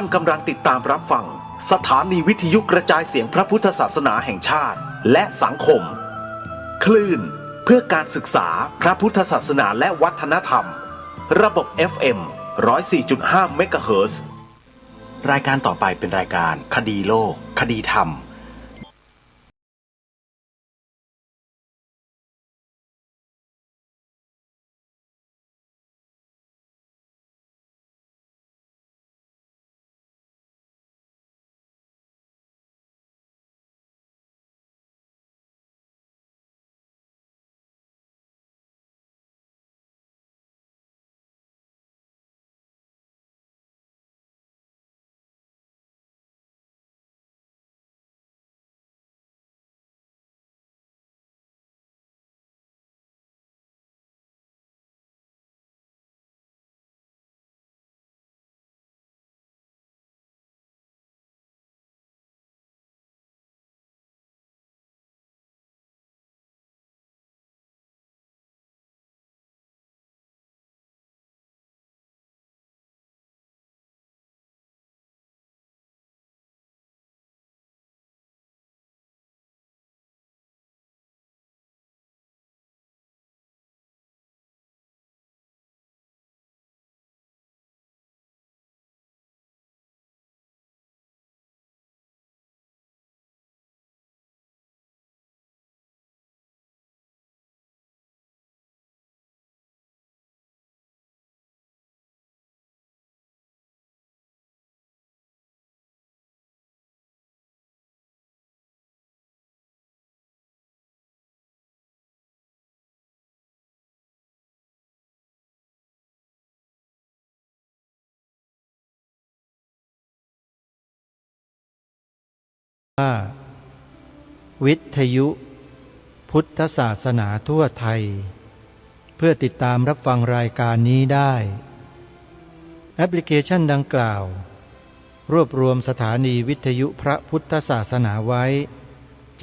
ท่านกำลังติดตามรับฟังสถานีวิทยุกระจายเสียงพระพุทธศาสนาแห่งชาติและสังคมคลื่นเพื่อการศึกษาพระพุทธศาสนาและวัฒนธรรมระบบ FM 104.5 เมกะเฮิรตซ์รายการต่อไปเป็นรายการคดีโลกคดีธรรมวิทยุพุทธศาสนาทั่วไทยเพื่อติดตามรับฟังรายการนี้ได้แอปพลิเคชันดังกล่าวรวบรวมสถานีวิทยุพระพุทธศาสนาไว้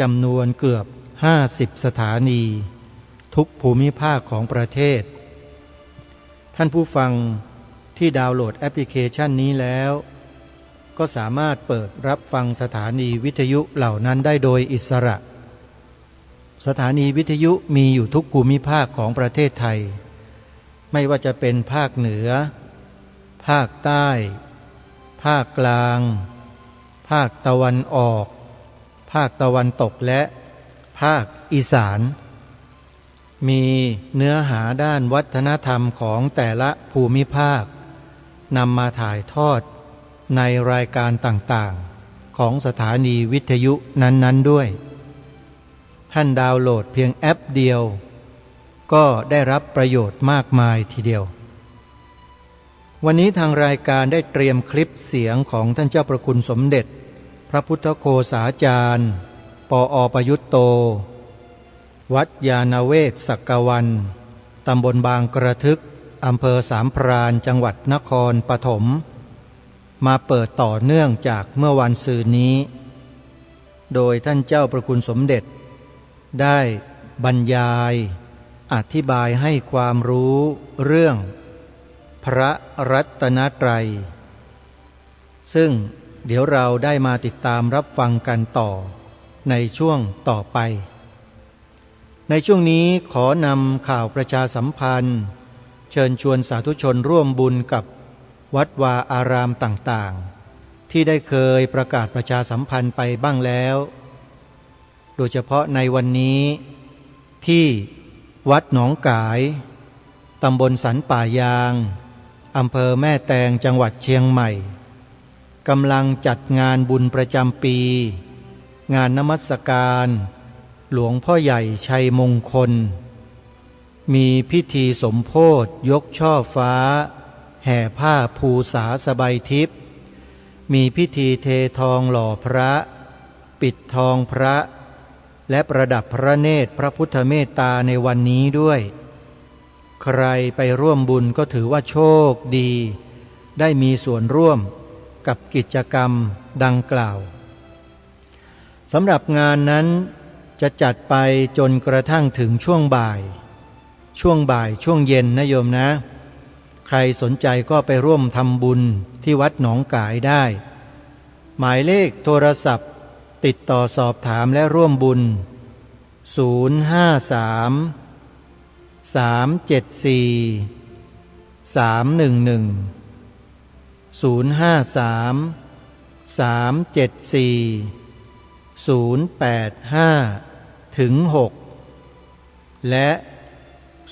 จำนวนเกือบ50สถานีทุกภูมิภาคของประเทศท่านผู้ฟังที่ดาวน์โหลดแอปพลิเคชันนี้แล้วก็สามารถเปิดรับฟังสถานีวิทยุเหล่านั้นได้โดยอิสระสถานีวิทยุมีอยู่ทุกภูมิภาคของประเทศไทยไม่ว่าจะเป็นภาคเหนือภาคใต้ภาคกลางภาคตะวันออกภาคตะวันตกและภาคอีสานมีเนื้อหาด้านวัฒนธรรมของแต่ละภูมิภาคนำมาถ่ายทอดในรายการต่างๆของสถานีวิทยุนั้นๆด้วยท่านดาวน์โหลดเพียงแอปเดียวก็ได้รับประโยชน์มากมายทีเดียววันนี้ทางรายการได้เตรียมคลิปเสียงของท่านเจ้าประคุณสมเด็จพระพุทธโฆษาจารย์ปอ.ประยุตโตวัดยานเวศสักกวันตำบลบางกระทึกอำเภอสามพรานจังหวัดนครปฐมมาเปิดต่อเนื่องจากเมื่อวันศืนนี้โดยท่านเจ้าประคุณสมเด็จได้บรรยายอธิบายให้ความรู้เรื่องพระรัตนตรัยซึ่งเดี๋ยวเราได้มาติดตามรับฟังกันต่อในช่วงต่อไปในช่วงนี้ขอนำข่าวประชาสัมพันธ์เชิญชวนสาธุชนร่วมบุญกับวัดวาอารามต่างๆที่ได้เคยประกาศประชาสัมพันธ์ไปบ้างแล้วโดยเฉพาะในวันนี้ที่วัดหนองกายตำบลสันป่ายางอำเภอแม่แตงจังหวัดเชียงใหม่กำลังจัดงานบุญประจำปีงานนมัสการหลวงพ่อใหญ่ชัยมงคลมีพิธีสมโภชยกช่อฟ้าแห่ผ้าภูษาสบายทิพย์มีพิธีเททองหล่อพระปิดทองพระและประดับพระเนตรพระพุทธเมตตาในวันนี้ด้วยใครไปร่วมบุญก็ถือว่าโชคดีได้มีส่วนร่วมกับกิจกรรมดังกล่าวสำหรับงานนั้นจะจัดไปจนกระทั่งถึงช่วงบ่ายช่วงเย็นนะโยมนะ ใครสนใจก็ไปร่วมทำบุญที่วัดหนองกายได้ หมายเลขโทรศัพท์ติดต่อสอบถามและร่วมบุญ 053 374 311 053 374 085 ถึง 6 และ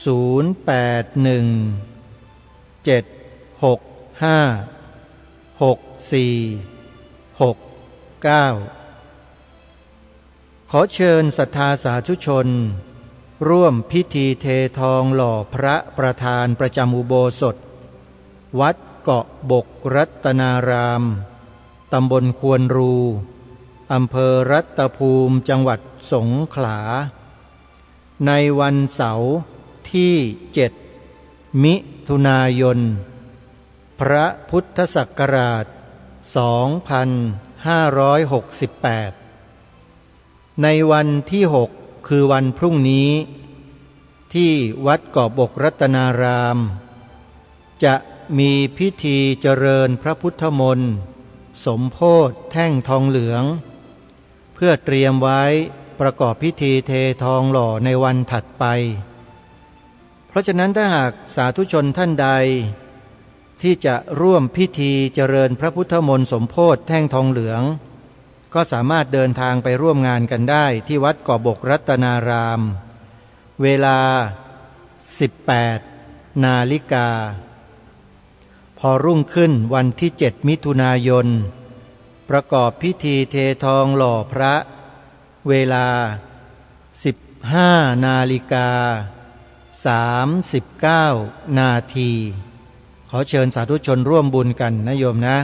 081 765 6469 ขอเชิญศรัทธาสาธุชนร่วมพิธีเททองหล่อพระประธานประจำอุโบสถวัดเกาะบกรัตนารามตำบลควนรูอำเภอรัตภูมิจังหวัดสงขลาในวันเสาร์ที่7มิถุนายนพระพุทธศักราช2568ในวันที่6คือวันพรุ่งนี้ที่วัดเกาะบกรัตนารามจะมีพิธีเจริญพระพุทธมนต์สมโภชแท่งทองเหลืองเพื่อเตรียมไว้ประกอบพิธีเททองหล่อในวันถัดไปเพราะฉะนั้นถ้าหากสาธุชนท่านใดที่จะร่วมพิธีเจริญพระพุทธมนต์สมโภชแท่งทองเหลืองก็สามารถเดินทางไปร่วมงานกันได้ที่วัดเกาะบกรัตนารามเวลา 18 นาฬิกาพอรุ่งขึ้นวันที่7มิถุนายนประกอบพิธีเททองหล่อพระเวลา 15 นาฬิกา 39 นาทีขอเชิญสาธุชนร่วมบุญกันนะโยมนะ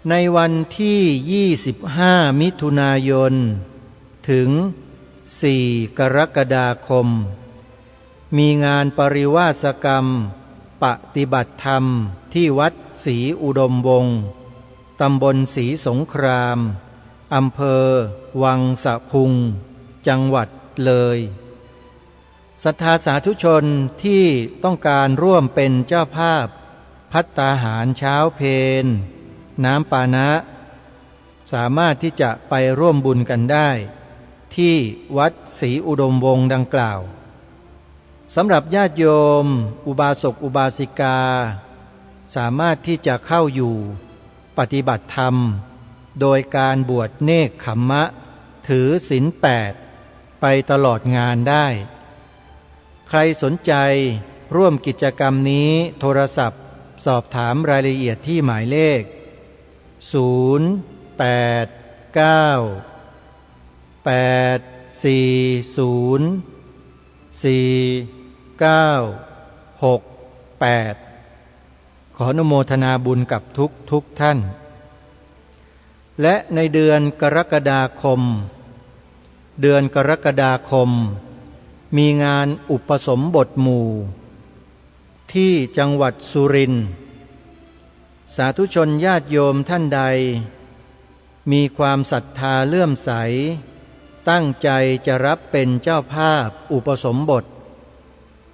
ในวันที่ 25 มิถุนายนถึง 4 กรกฎาคมมีงานปริวาสกรรมปฏิบัติธรรมที่วัดศรีอุดมวงศ์ตำบลศรีสงครามอำเภอวังสะพุงจังหวัดเลยศรัทธาสาธุชนที่ต้องการร่วมเป็นเจ้าภาพภัตตาหารเช้าเพลน้ำปานะสามารถที่จะไปร่วมบุญกันได้ที่วัดศรีอุดมวงศ์ดังกล่าวสำหรับญาติโยมอุบาสกอุบาสิกาสามารถที่จะเข้าอยู่ปฏิบัติธรรมโดยการบวชเนกขัมมะถือศีล 8ไปตลอดงานได้ใครสนใจร่วมกิจกรรมนี้โทรศัพท์สอบถามรายละเอียดที่หมายเลข0899804968ขออนุโมทนาบุญกับทุกท่านและในเดือนกรกฎาคมมีงานอุปสมบทหมู่ที่จังหวัดสุรินทร์สาธุชนญาติโยมท่านใดมีความศรัทธาเลื่อมใสตั้งใจจะรับเป็นเจ้าภาพอุปสมบท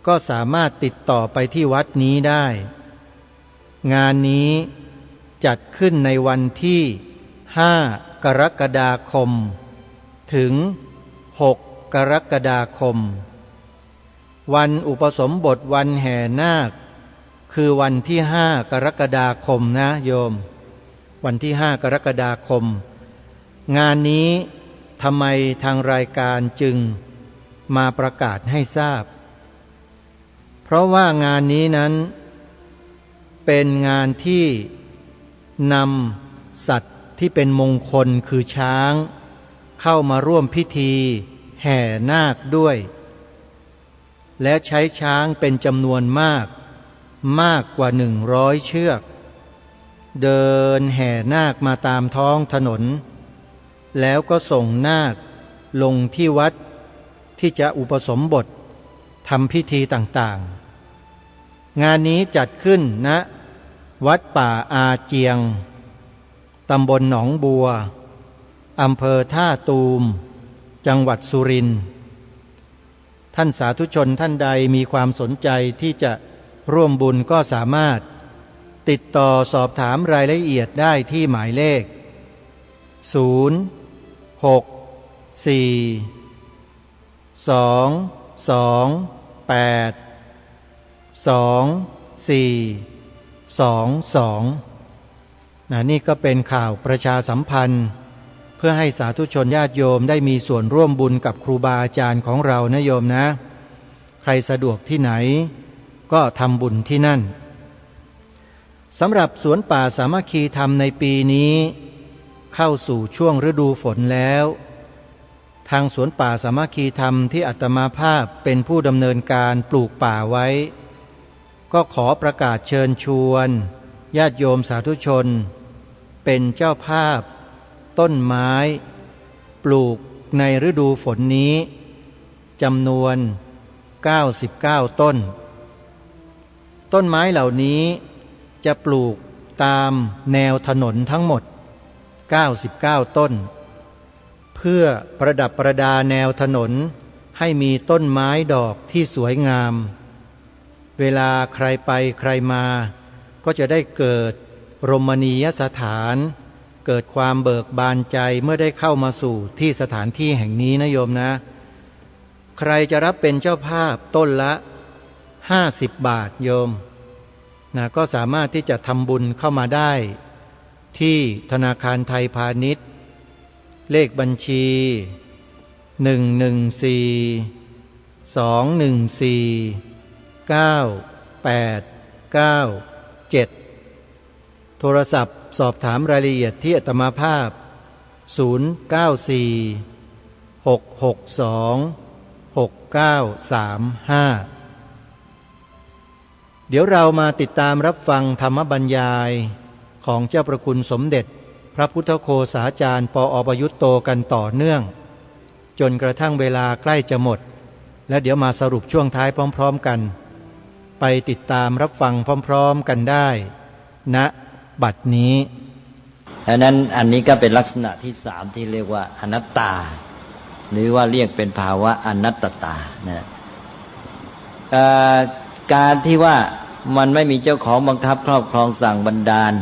ก็สามารถติดต่อไปที่วัดนี้ได้งานนี้จัดขึ้นในวันที่5 กรกฎาคมถึง6 กรกฎาคมวันอุปสมบทวันแห่นาคคือวันที่5 กรกฎาคมนะโยมวันที่5 กรกฎาคมงานนี้ทำไมทางรายการจึงมาประกาศให้ทราบเพราะว่างานนี้นั้นเป็นงานที่นำสัตว์ที่เป็นมงคลคือช้างเข้ามาร่วมพิธีแห่นาคด้วยและใช้ช้างเป็นจำนวนมากกว่า100 เชือกเดินแห่นาคมาตามท้องถนนแล้วก็ส่งนาคลงที่วัดที่จะอุปสมบททำพิธีต่างๆงานนี้จัดขึ้นณวัดป่าอาเจียงตำบลหนองบัวอำเภอท่าตูมจังหวัดสุรินทร์ท่านสาธุชนท่านใดมีความสนใจที่จะ ร่วมบุญก็สามารถติดต่อสอบถามรายละเอียดได้ที่หมายเลข 0 6 4 2 2 8 2 4 2 2นี่ก็เป็นข่าวประชาสัมพันธ์เพื่อให้สาธุชนญาติโยมได้มีส่วนร่วมบุญกับครูบาอาจารย์ของเรานะโยมนะ ใครสะดวกที่ไหนก็ทำบุญที่นั่นสำหรับสวนป่าสามัคคีธรรมในปีนี้เข้าสู่ช่วงฤดูฝนแล้วทางสวนป่าสามัคคีธรรมที่อาตมาภาพเป็นผู้ดำเนินการปลูกป่าไว้ก็ขอประกาศเชิญชวนญาติโยมสาธุชนเป็นเจ้าภาพต้นไม้ปลูกในฤดูฝนนี้จำนวน99ต้นต้นไม้เหล่านี้จะปลูกตามแนวถนนทั้งหมด99ต้นเพื่อประดับประดาแนวถนนให้มีต้นไม้ดอกที่สวยงามเวลาใครไปใครมาก็จะได้เกิดรมณียสถานเกิดความเบิกบานใจเมื่อได้เข้ามาสู่ที่สถานที่แห่งนี้นะโยมนะใครจะรับเป็นเจ้าภาพต้นละ50 บาทโยมนะก็สามารถที่จะทำบุญเข้ามาได้ที่ธนาคารไทยพาณิชย์เลขบัญชี114-214-9897โทรศัพท์สอบถามรายละเอียดที่อาตมาภาพ094-662-6935เดี๋ยวเรามาติดตามรับฟังธรรมบรรยายของเจ้าประคุณสมเด็จพระพุทธโฆษาจารย์ปอ.ประยุตโตกันต่อเนื่องจนกระทั่งเวลาใกล้จะหมดและเดี๋ยวมาสรุปช่วงท้ายพร้อมๆกันไปติดตามรับฟังพร้อมๆกันได้ณบัดนี้ดังนั้นอันนี้ก็เป็นลักษณะที่สามที่เรียกว่าอนัตตาหรือว่าเรียกเป็นภาวะอนัตตานะการที่ว่ามันไม่มีเจ้าของบังคับครอบครองสั่งบันดาล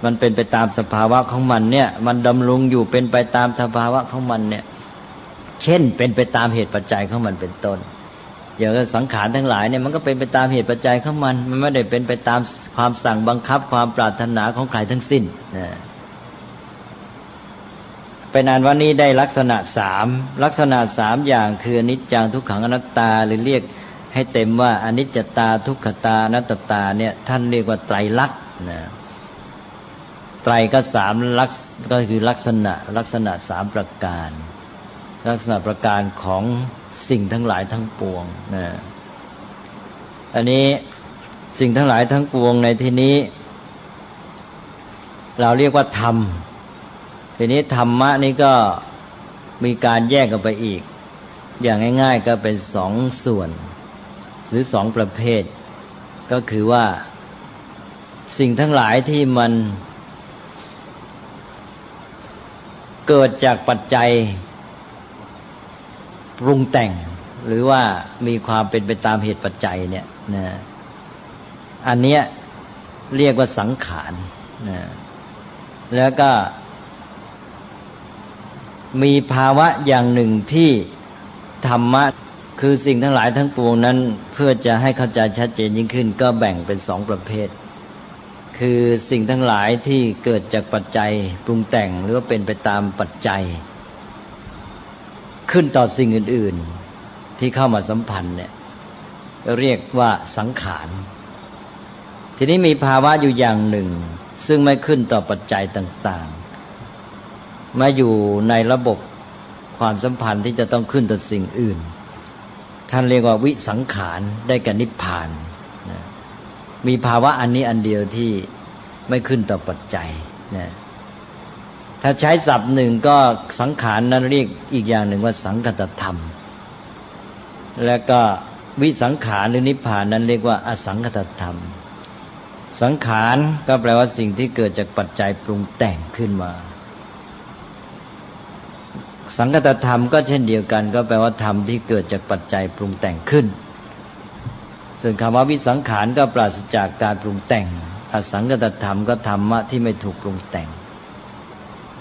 มันเป็นไปตามสภาวะของมันเนี่ยมันดำรงอยู่เป็นไปตามสภาวะของมันเนี่ยเช่นเป็นไปตามเหตุปัจจัยของมันเป็นต้นอย่างสังขารทั้งหลายเนี่ยมันก็เป็นไปตามเหตุปัจจัยของมันไม่ได้เป็นไปตามความสั่งบังคับความปรารถนาของใครทั้งสิ้นนะเป็นอันว่านี้ได้ลักษณะ3อย่างคืออนิจจังทุกขังอนัตตาหรือเรียกให้เต็มว่าอนิจจตาทุกขตาอนัตตาเนี่ยท่านเรียกว่าไตรลักษณ์นะไตรก็3ลักษณ์ก็คือลักษณะ3ประการลักษณะประการของสิ่งทั้งหลายทั้งปวงนะอันนี้สิ่งทั้งหลายทั้งปวงในที่นี้เราเรียกว่าธรรมทีนี้ธรรมะนี่ก็มีการแยกกันไปอีกอย่างง่ายๆก็เป็น2ส่วนหรือ2ประเภทก็คือว่าสิ่งทั้งหลายที่มันเกิดจากปัจจัยปรุงแต่งหรือว่ามีความเป็นไปตามเหตุปัจจัยเนี่ยนะอันเนี้ยเรียกว่าสังขารนะแล้วก็มีภาวะอย่างหนึ่งที่ธรรมะคือสิ่งทั้งหลายทั้งปวงนั้นเพื่อจะให้เข้าใจชัดเจนยิ่งขึ้นก็แบ่งเป็น2ประเภทคือสิ่งทั้งหลายที่เกิดจากปัจจัยปรุงแต่งหรือว่าเป็นไปตามปัจจัยขึ้นต่อสิ่งอื่นๆที่เข้ามาสัมพันธ์เนี่ยเรียกว่าสังขารทีนี้มีภาวะอยู่อย่างหนึ่งซึ่งไม่ขึ้นต่อปัจจัยต่างๆมาอยู่ในระบบความสัมพันธ์ที่จะต้องขึ้นต่อสิ่งอื่นท่านเรียกว่าวิสังขารได้แก่นิพพานนะมีภาวะอันนี้อันเดียวที่ไม่ขึ้นต่อปัจจัยนะถ้าใช้ศัพท์หนึ่งก็สังขารนั้นเรียกอีกอย่างหนึ่งว่าสังคตธรรมแล้วก็วิสังขารหรือนิพพานนั้นเรียกว่าอสังคตธรรมสังขารก็แปลว่าสิ่งที่เกิดจากปัจจัยปรุงแต่งขึ้นมาสังคตธรรมก็เช่นเดียวกันก็แปลว่าธรรมที่เกิดจากปัจจัยปรุงแต่งขึ้น ส่วนคำว่าวิสังขารก็ปราศจากการปรุงแต่งอสังคตธรรมก็ธรรมะที่ไม่ถูกปรุงแต่ง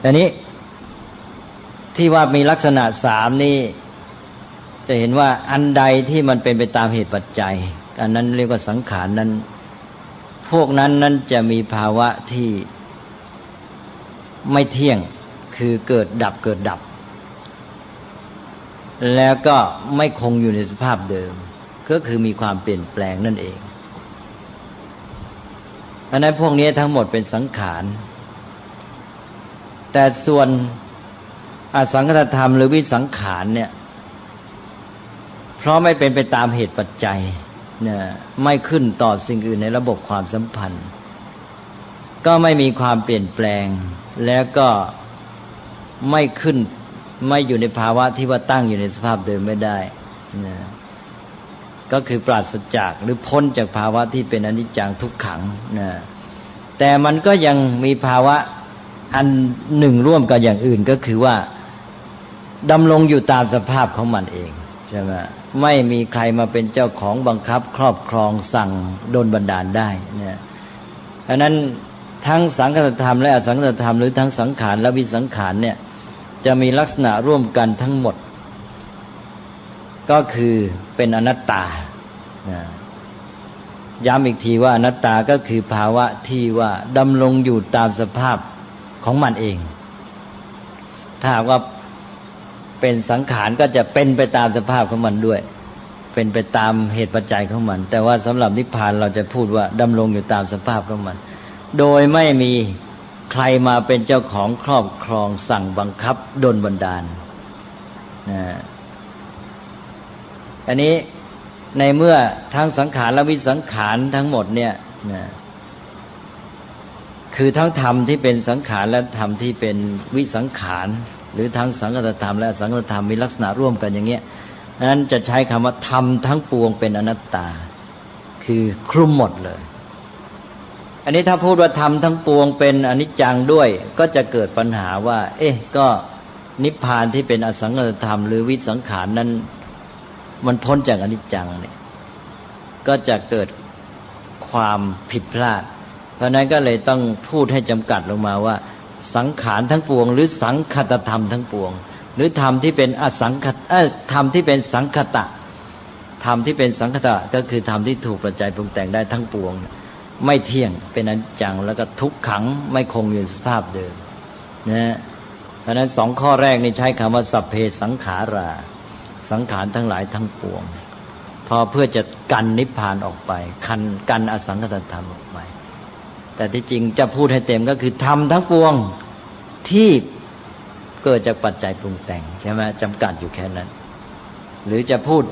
อันนี้ที่ว่ามีลักษณะสามนี้จะเห็นว่าอันใดที่มันเป็นไปตามเหตุปัจจัยอันนั้นเรียกว่าสังขารนั้นพวกนั้นจะมีภาวะที่ไม่เที่ยงคือเกิดดับเกิดดับแล้วก็ไม่คงอยู่ในสภาพเดิมก็คือมีความเปลี่ยนแปลงนั่นเองอันนั้นพวกนี้ทั้งหมดเป็นสังขารแต่ส่วนอสังคตธรรมหรือวิสังขารเนี่ยเพราะไม่เป็นไปตามเหตุปัจจัยเนี่ยไม่ขึ้นต่อสิ่งอื่นในระบบความสัมพันธ์ก็ไม่มีความเปลี่ยนแปลงแล้วก็ไม่ขึ้นไม่อยู่ในภาวะที่ว่าตั้งอยู่ในสภาพเดิมไม่ได้นะก็คือปราศจากหรือพ้นจากภาวะที่เป็นอนิจจังทุกขังนะแต่มันก็ยังมีภาวะอันหนึ่งร่วมกับอย่างอื่นก็คือว่าดำรงอยู่ตามสภาพของมันเองใช่ไหมไม่มีใครมาเป็นเจ้าของบังคับครอบครองสั่งดลบันดาลได้เนี่ยอันนั้นทั้งสังคตธรรมและอสังคตธรรมหรือทั้งสังขารและวิสังขารเนี่ยจะมีลักษณะร่วมกันทั้งหมดก็คือเป็นอนัตตาย้ำอีกทีว่าอนัตตาก็คือภาวะที่ว่าดำรงอยู่ตามสภาพของมันเองถ้าหากว่าเป็นสังขารก็จะเป็นไปตามสภาพของมันด้วยเป็นไปตามเหตุปัจจัยของมันแต่ว่าสำหรับนิพพานเราจะพูดว่าดำรงอยู่ตามสภาพของมันโดยไม่มีใครมาเป็นเจ้าของครอบครองสั่งบังคับดลบันดาลอันนี้ในเมื่อทั้งสังขารและวิสังขารทั้งหมดเนี่ยคือทั้งธรรมที่เป็นสังขารและธรรมที่เป็นวิสังขารหรือทั้งสังคตธรรมและอสังคตธรรมมีลักษณะร่วมกันอย่างเงี้ยนั้นจะใช้คำว่าธรรมทั้งปวงเป็นอนัตตาคือคลุมหมดเลยอันนี้ถ้าพูดว่าธรรมทั้งปวงเป็นอนิจจังด้วยก็จะเกิดปัญหาว่าก็นิพพานที่เป็นอสังคตธรรมหรือวิสังขารนั้นมันพ้นจากอนิจจังเนี่ยก็จะเกิดความผิดพลาดเพราะนั้นก็เลยต้องพูดให้จำกัดลงมาว่าสังขารทั้งปวงหรือสังคตธรรมทั้งปวงหรือธรรมที่เป็นอสังคตธรรมที่เป็นสังคตะธรรมที่เป็นสังคตะก็คือธรรมที่ถูกปัจจัยปรุงแต่งได้ทั้งปวงไม่เที่ยงเป็นอนิจจังแล้วก็ทุกขังไม่คงอยู่ในสภาพเดิมนะเพราะนั้นสองข้อแรกนี่ใช้คำว่าสัพเพสังขาราสังขารทั้งหลายทั้งปวงพอเพื่อจะกันนิพพานออกไปกันอสังคตธรรมออกไปแต่ที่จริงจะพูดให้เต็มก็คือธรรมทั้งปวงที่เกิดจากปัจจัยปรุงแต่งใช่ไหมจำกัดอยู่แค่นั้นหรือจะพูด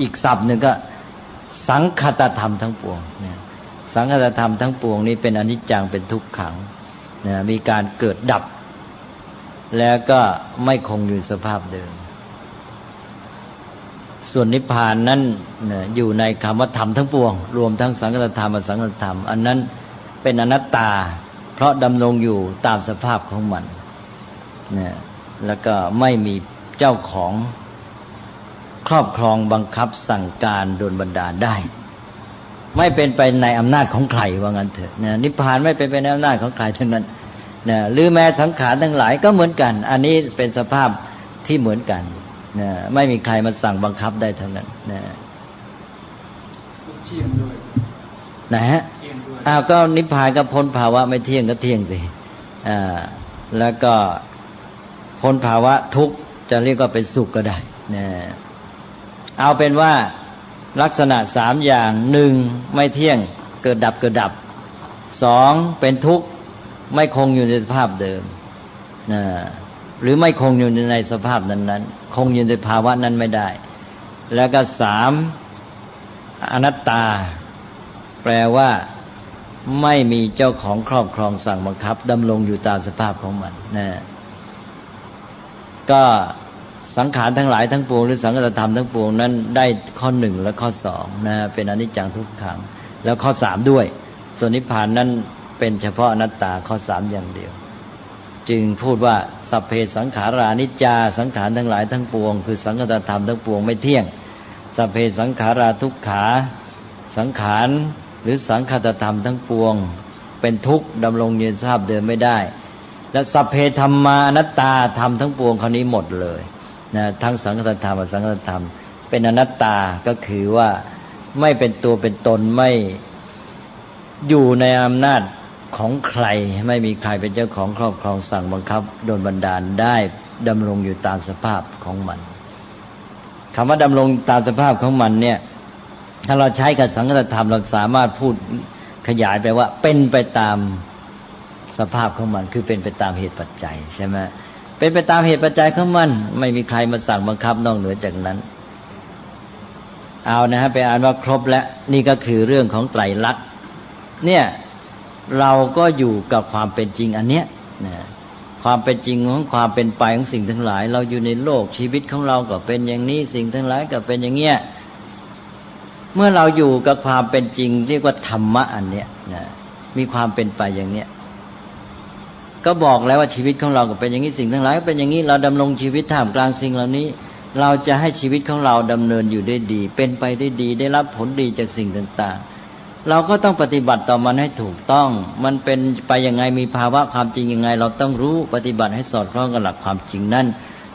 อีกศัพท์หนึ่งก็สังคตธรรมทั้งปวงเนี่ยสังคตธรรมทั้งปวงนี้เป็นอนิจจังเป็นทุกขังนะมีการเกิดดับแล้วก็ไม่คงอยู่สภาพเดิมส่วนนิพพานนั้นอยู่ในคำว่าธรรมทั้งปวงรวมทั้งสังคตธรรมอสังคตธรรมอันนั้นเป็นอนัตตาเพราะดำรงอยู่ตามสภาพของมันนะแล้วก็ไม่มีเจ้าของครอบครองบังคับสั่งการโดนบันดาลได้ไม่เป็นไปในอำนาจของใครว่างั้นเถอะนะนิพพานไม่เป็นไปในอำนาจของใครทั้งนั้นนะหรือแม้สังขารทั้งหลายก็เหมือนกันอันนี้เป็นสภาพที่เหมือนกันนะไม่มีใครมาสั่งบังคับได้ทั้งนั้นนะเที่ยงด้วยนะฮะก็นิพพานก็พ้นภาวะไม่เที่ยงก็เที่ยงสิแล้วก็พ้นภาวะทุกข์จะเรียกว่าเป็นสุขก็ได้นะเอาเป็นว่าลักษณะสามอย่างหนึ่งไม่เที่ยงเกิดดับเกิดดับสองเป็นทุกข์ไม่คงอยู่ในสภาพเดิมนะหรือไม่คงอยู่ในสภาพนั้นๆคงอยู่ในภาวะนั้นไม่ได้แล้วก็สามอนัตตาแปลว่าไม่มีเจ้าของครอบครองสั่งบังคับดำรงอยู่ตามสภาพของมันนะก็สังขารทั้งหลายทั้งปวงหรือสังคตธรรมทั้งปวงนั้นได้ข้อหนึ่งและข้อสองนะเป็นอนิจจังทุกขังแล้วข้อสามด้วยส่วนนิพพานนั้นเป็นเฉพาะอนัตตาข้อสามอย่างเดียวจึงพูดว่าสัพเพสังขารานิจจาสังขารทั้งหลายทั้งปวงคือสังคตธรรมทั้งปวงไม่เที่ยงสัพเพสังขาราทุกขา สังขารหรือสังคตธรรมทั้งปวงเป็นทุกข์ดำรงอยู่ในสภาพเดิมไม่ได้และสัพเพธัมมาอนัตตาธรรมทั้งปวงคราวนี้หมดเลยนะทั้งสังคตธรรมและสังคตธรรมเป็นอนัตตาก็คือว่าไม่เป็นตัวเป็นตนไม่อยู่ในอำนาจของใครไม่มีใครเป็นเจ้าของครอบครองสั่งบังคับโดนบันดาลได้ดำรงอยู่ตามสภาพของมันคำว่าดำรงตามสภาพของมันเนี่ยถ้าเราใช้กับสังคตธรรมเราสามารถพูดขยายไปว่าเป็นไปตามสภาพของมันคือเป็นไปตามเหตุปัจจัยใช่ไหมเป็นไปตามเหตุปัจจัยของมันไม่มีใครมาสั่งบังคับนอกเหนือจากนั้นเอานะฮะไปอ่านว่าครบแล้วนี่ก็คือเรื่องของไตรลักษณ์เนี่ยเราก็อยู่กับความเป็นจริงอันเนี้ยนะความเป็นจริงของความเป็นไปของสิ่งทั้งหลายเราอยู่ในโลกชีวิตของเราก็เป็นอย่างนี้สิ่งทั้งหลายก็เป็นอย่างเงี้ยเมื่อเราอยู่กับความเป็นจริงเรียกว่าธรรมะอันเนี้ยนะมีความเป็นไปอย่างเนี้ยก็บอกแล้วว่าชีวิตของเราก็เป็นอย่างนี้สิ่งทั้งหลายก็เป็นอย่างนี้เราดำรงชีวิตท่ามกลางสิ่งเหล่านี้เราจะให้ชีวิตของเราดำเนินอยู่ได้ดีเป็นไปได้ดีได้รับผลดีจากสิ่งต่างๆเราก็ต้องปฏิบัติต่อมันให้ถูกต้องมันเป็นไปยังไงมีภาวะความจริงยังไงเราต้องรู้ปฏิบัติให้สอดคล้องกับหลักความจริงนั่น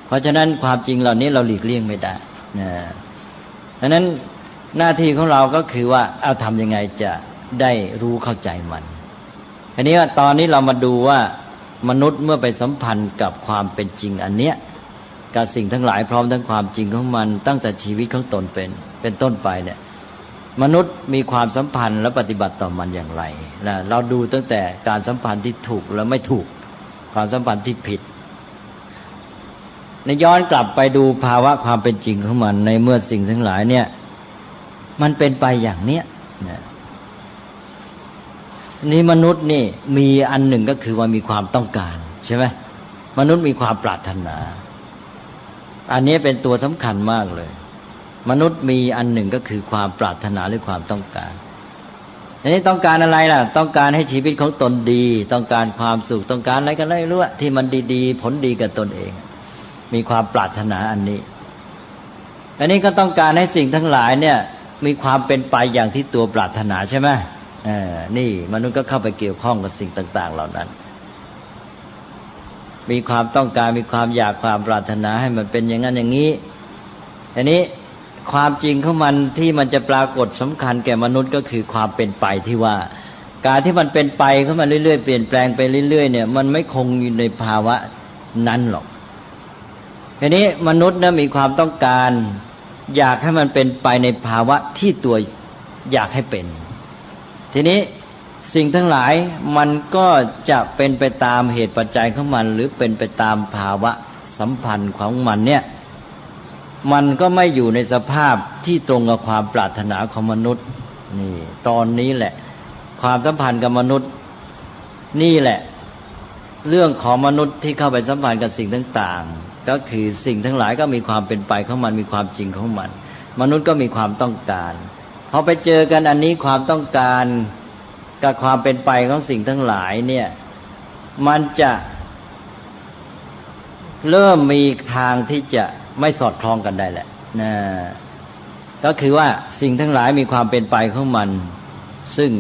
เพราะฉะนั้นความจริงเหล่านี้เราหลีกเลี่ยงไม่ได้นะดังนั้นหน้าที่ของเราก็คือว่าเอาทำยังไงจะได้รู้เข้าใจมันอันนี้ตอนนี้เรามาดูว่ามนุษย์เมื่อไปสัมพันธ์กับความเป็นจริงอันเนี้ยกับสิ่งทั้งหลายพร้อมทั้งความจริงของมันตั้งแต่ชีวิตของตนเป็นต้นไปเนี่ยมนุษย์มีความสัมพันธ์และปฏิบัติต่อมันอย่างไรนะเราดูตั้งแต่การสัมพันธ์ที่ถูกและไม่ถูกความสัมพันธ์ที่ผิดในย้อนกลับไปดูภาวะความเป็นจริงของมันในเมื่อสิ่งทั้งหลายเนี่ยมันเป็นไปอย่างเนี้ยนะนี่มนุษย์นี่มีอันหนึ่งก็คือว่ามีความต้องการใช่ไหมมนุษย์มีความปรารถนาอันนี้เป็นตัวสำคัญมากเลยมนุษย์มีอันหนึ่งก็คือความปรารถนาหรือความต้องการอันนี้ต้องการอะไรล่ะต้องการให้ชีวิตของตนดีต้องการความสุขต้องการอะไรกันไม่รู้ที่มันดีๆผลดีกับตนเองมีความปรารถนาอันนี้ก็ต้องการให้สิ่งทั้งหลายเนี่ยมีความเป็นไปอย่างที่ตัวปรารถนาใช่ไหมนี่มนุษย์ก็เข้าไปเกี่ยวข้องกับสิ่งต่างๆเหล่านั้นมีความต้องการมีความอยากความปรารถนาให้มันเป็นอย่างนั้นอย่างนี้อันนี้ความจริงของมันที่มันจะปรากฏสำคัญแก่มนุษย์ก็คือความเป็นไปที่ว่าการที่มันเป็นไปของมันเรื่อยๆเปลี่ยนแปลงไปเรื่อยๆเนี่ยมันไม่คงอยู่ในภาวะนั้นหรอกอันนี้มนุษย์นะมีความต้องการอยากให้มันเป็นไปในภาวะที่ตัวอยากให้เป็นทีนี้สิ่งทั้งหลายมันก็จะเป็นไปตามเหตุปัจจัยของมันหรือเป็นไปตามภาวะสัมพันธ์ของมันเนี่ยมันก็ไม่อยู่ในสภาพที่ตรงกับความปรารถนาของมนุษย์นี่ตอนนี้แหละความสัมพันธ์กับมนุษย์นี่แหละเรื่องของมนุษย์ที่เข้าไปสัมพันธ์กับสิ่งต่างๆก็คือสิ่งทั้งหลายก็มีความเป็นไปของมันมีความจริงของมันมนุษย์ก็มีความต้องการพอไปเจอกันอันนี้ความต้องการกับความเป็นไปของสิ่งทั้งหลายเนี่ยมันจะเริ่มมีทางที่จะไม่สอดคล้องกันได้แหละนะก็คือว่าสิ่งทั้งหลายมีความเป็นไปของมันซึ่ง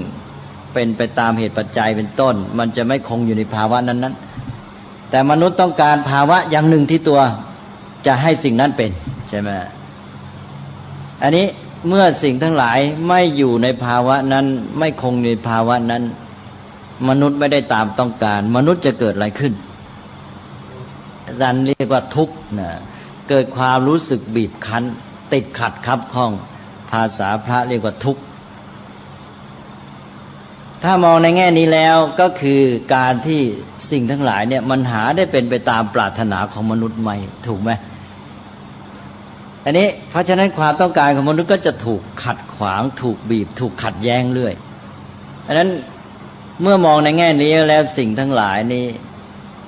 เป็นไปตามเหตุปัจจัยเป็นต้นมันจะไม่คงอยู่ในภาวะนั้นๆแต่มนุษย์ต้องการภาวะอย่างหนึ่งที่ตัวจะให้สิ่งนั้นเป็นใช่ไหมอันนี้เมื่อสิ่งทั้งหลายไม่อยู่ในภาวะนั้นไม่คงในภาวะนั้นมนุษย์ไม่ได้ตามต้องการมนุษย์จะเกิดอะไรขึ้นดันเรียกว่าทุกข์นะเกิดความรู้สึกบีบคั้นติดขัดคับข้องภาษาพระเรียกว่าทุกข์ถ้ามองในแง่นี้แล้วก็คือการที่สิ่งทั้งหลายเนี่ยมันหาได้เป็นไปตามปรารถนาของมนุษย์ไหมถูกไหมอันนี้เพราะฉะนั้นความต้องการของมนุษย์ก็จะถูกขัดขวางถูกบีบถูกขัดแย้งเรื่อยอันนั้นเมื่อมองในแง่นี้แล้วสิ่งทั้งหลายนี้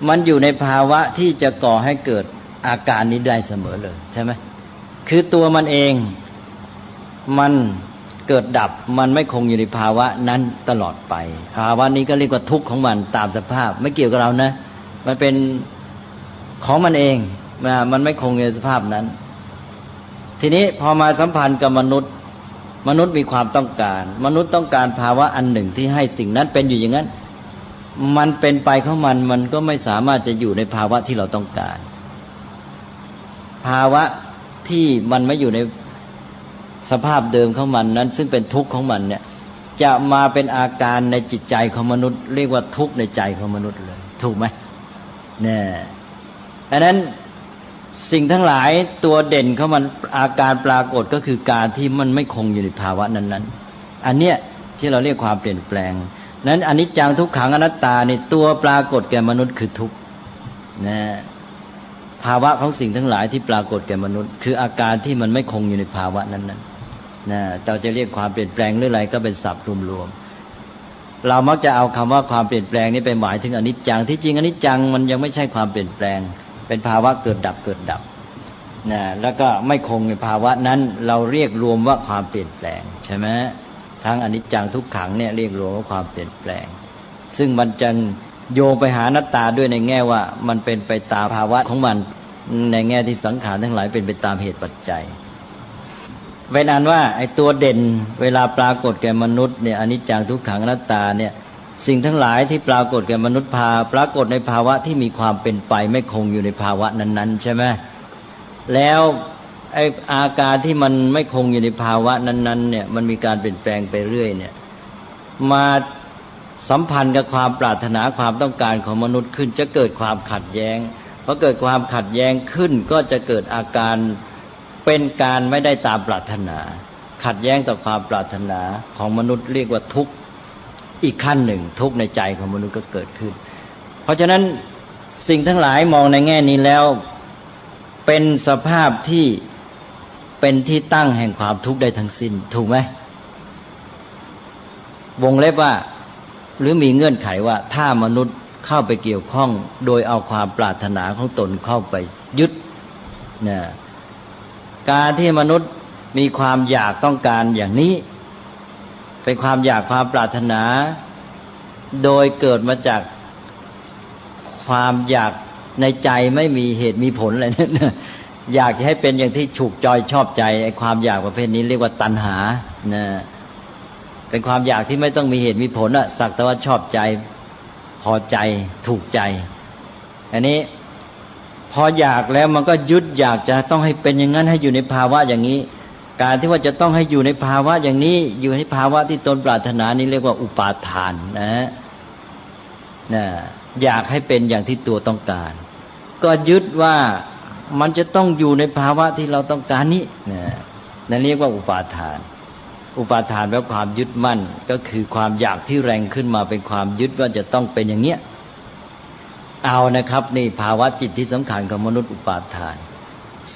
มันอยู่ในภาวะที่จะก่อให้เกิดอาการนี้ได้เสมอเลยใช่ไหมคือตัวมันเองมันเกิดดับมันไม่คงอยู่ในภาวะนั้นตลอดไปภาวะนี้ก็เรียกว่าทุกข์ของมันตามสภาพไม่เกี่ยวกับเรานะมันเป็นของมันเองมันไม่คงอยู่ในสภาพนั้นทีนี้พอมาสัมพันธ์กับมนุษย์ มนุษย์มีความต้องการมนุษย์ต้องการภาวะอันหนึ่งที่ให้สิ่งนั้นเป็นอยู่อย่างนั้นมันเป็นไปของมันก็ไม่สามารถจะอยู่ในภาวะที่เราต้องการภาวะที่มันไม่อยู่ในสภาพเดิมของมันนั้นซึ่งเป็นทุกข์ของมันเนี่ยจะมาเป็นอาการในจิตใจของมนุษย์เรียกว่าทุกข์ในใจของมนุษย์เลยถูกไหมเนี่ยอันนั้นสิ่งทั้งหลายตัวเด่นของมันอาการปรากฏก็คือการที่มันไม่คงอยู่ในภาวะนั้นๆอันเนี้ยที่เราเรียกความเปลี่ยนแปลงนั้นอนิจจังทุกขังอนัตตานี่ตัวปรากฏแก่มนุษย์คือทุกข์นะภาวะของสิ่งทั้งหลายที่ปรากฏแก่มนุษย์คืออาการที่มันไม่คงอยู่ในภาวะนั้นๆนะเราจะเรียกความเปลี่ยนแปลงหรืออะไรก็เป็นศัพท์รวมๆเรามักจะเอาคำว่าความเปลี่ยนแปลงนี้ไปหมายถึงอนิจจังที่จริงอนิจจังมันยังไม่ใช่ความเปลี่ยนแปลงเป็นภาวะเกิดดับเกิดดับนะแล้วก็ไม่คงในภาวะนั้นเราเรียกรวมว่าความเปลี่ยนแปลงใช่ไหมทั้งอนิจจังทุกขังเนี่ยเรียกรวมว่าความเปลี่ยนแปลงซึ่งมันจะโยงไปหาอนัตตาด้วยในแง่ว่ามันเป็นไปตามภาวะของมันในแง่ที่สังขารทั้งหลายเป็นไปตามเหตุปัจจัยเป็นอันว่าไอ้ตัวเด่นเวลาปรากฏแก่มนุษย์เนี่ยอนิจจังทุกขังอนัตตาเนี่ยสิ่งทั้งหลายที่ปรากฏแก่มนุษย์ปรากฏในภาวะที่มีความเป็นไปไม่คงอยู่ในภาวะนั้นๆใช่ไหมแล้วไอ้อาการที่มันไม่คงอยู่ในภาวะนั้นๆเนี่ยมันมีการเปลี่ยนแปลงไปเรื่อยเนี่ยมาสัมพันธ์กับความปรารถนาความต้องการของมนุษย์ขึ้นจะเกิดความขัดแย้งพอเกิดความขัดแย้งขึ้นก็จะเกิดอาการเป็นการไม่ได้ตามปรารถนาขัดแย้งต่อความปรารถนาของมนุษย์เรียกว่าทุกข์อีกขั้นหนึ่งทุกข์ในใจของมนุษย์ก็เกิดขึ้นเพราะฉะนั้นสิ่งทั้งหลายมองในแง่นี้แล้วเป็นสภาพที่เป็นที่ตั้งแห่งความทุกข์ได้ทั้งสิ้นถูกไหมวงเล็บว่าหรือมีเงื่อนไขว่าถ้ามนุษย์เข้าไปเกี่ยวข้องโดยเอาความปรารถนาของตนเข้าไปยึดนะการที่มนุษย์มีความอยากต้องการอย่างนี้เป็นความอยากความปรารถนาโดยเกิดมาจากความอยากในใจไม่มีเหตุมีผลอะไรนั่นอยากจะให้เป็นอย่างที่ฉุกจอยชอบใจไอ้ความอยากประเภทนี้เรียกว่าตัณหานะเป็นความอยากที่ไม่ต้องมีเหตุมีผลอะสักแต่ว่าชอบใจพอใจถูกใจอันนี้พออยากแล้วมันก็ยึดอยากจะต้องให้เป็นอย่างนั้นให้อยู่ในภาวะอย่างนี้การที่ว่าจะต้องให้อยู่ในภาวะอย่างนี้อยู่ในภาวะที่ตนปรารถนานี้เรียกว่าอุปาทานนะอยากให้เป็นอย่างที่ตัวต้องการก็ยึดว่ามันจะต้องอยู่ในภาวะที่เราต้องการนี้นั่นเรียกว่าอุปาทานอุปาทานแปลว่าความยึดมั่นก็คือความอยากที่แรงขึ้นมาเป็นความยึดว่าจะต้องเป็นอย่างเนี้ยเอานะครับนี่ภาวะจิตที่สำคัญของมนุษย์อุปาทาน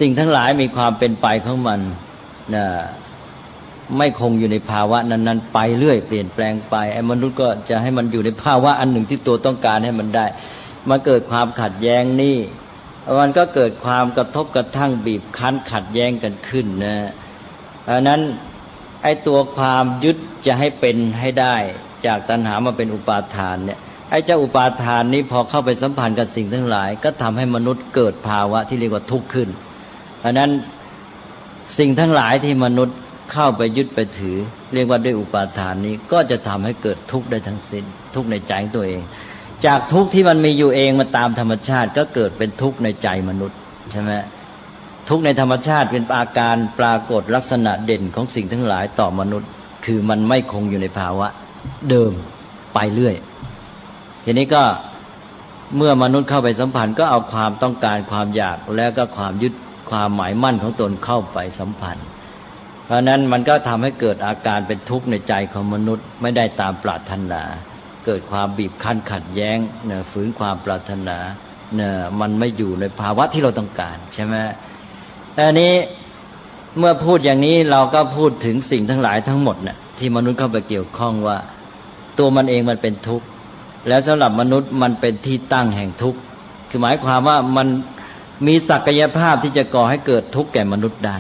สิ่งทั้งหลายมีความเป็นไปของมันไม่คงอยู่ในภาวะนั้นๆไปเรื่อยเปลี่ยนแปลงไปไอ้มนุษย์ก็จะให้มันอยู่ในภาวะอันหนึ่งที่ตัวต้องการให้มันได้มาเกิดความขัดแย้งนี่มันก็เกิดความกระทบกระทั่งบีบคั้นขัดแย้งกันขึ้นนะเพราะนั้นไอ้ตัวความยึดจะให้เป็นให้ได้จากตัณหามาเป็นอุปาทานเนี่ยไอ้เจ้าอุปาทานนี้พอเข้าไปสัมพันธ์กับสิ่งทั้งหลายก็ทำให้มนุษย์เกิดภาวะที่เรียกว่าทุกข์ขึ้นเพราะนั้นสิ่งทั้งหลายที่มนุษย์เข้าไปยึดไปถือเรียกว่าด้วยอุปาทานนี้ก็จะทำให้เกิดทุกข์ได้ทั้งสิ้นทุกข์ในใจของตัวเองจากทุกข์ที่มันมีอยู่เองมาตามธรรมชาติก็เกิดเป็นทุกข์ในใจมนุษย์ใช่ไหมทุกข์ในธรรมชาติเป็นอาการปรากฏลักษณะเด่นของสิ่งทั้งหลายต่อมนุษย์คือมันไม่คงอยู่ในภาวะเดิมไปเรื่อยทีนี้ก็เมื่อมนุษย์เข้าไปสัมพันธ์ก็เอาความต้องการความอยากแล้วก็ความยึดความหมายมั่นของตนเข้าไปสัมพันธ์เพราะนั้นมันก็ทำให้เกิดอาการเป็นทุกข์ในใจของมนุษย์ไม่ได้ตามปรารถนาเกิดความบีบคั้นขัดแย้งฝืนความปรารถนามันไม่อยู่ในภาวะที่เราต้องการใช่ไหมแต่นี้เมื่อพูดอย่างนี้เราก็พูดถึงสิ่งทั้งหลายทั้งหมดน่ะที่มนุษย์เข้าไปเกี่ยวข้องว่าตัวมันเองมันเป็นทุกข์แล้วสำหรับมนุษย์มันเป็นที่ตั้งแห่งทุกข์คือหมายความว่ามันมีศักยภาพที่จะก่อให้เกิดทุกข์แก่มนุษย์ได้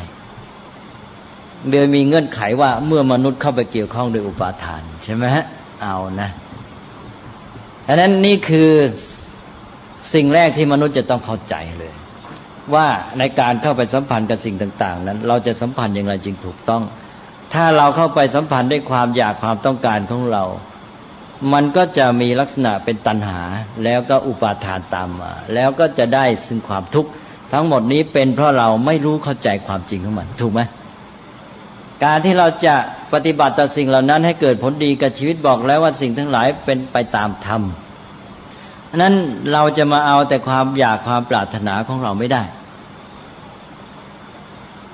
โดยมีเงื่อนไขว่าเมื่อมนุษย์เข้าไปเกี่ยวข้องโดยอุปาทานใช่ไหมฮะเอานะอันนั้นนี่คือสิ่งแรกที่มนุษย์จะต้องเข้าใจเลยว่าในการเข้าไปสัมพันธ์กับสิ่งต่างๆนั้นเราจะสัมพันธ์อย่างไรจึงถูกต้อง ถ้าเราเข้าไปสัมพันธ์ด้วยความอยากความต้องการของเรามันก็จะมีลักษณะเป็นตัณหาแล้วก็อุปาทานตามมาแล้วก็จะได้ซึ่งความทุกข์ทั้งหมดนี้เป็นเพราะเราไม่รู้เข้าใจความจริงของมันถูกไหมการที่เราจะปฏิบัติต่อสิ่งเหล่านั้นให้เกิดผลดีกับชีวิตบอกแล้วว่าสิ่งทั้งหลายเป็นไปตามธรรมนั้นเราจะมาเอาแต่ความอยากความปรารถนาของเราไม่ได้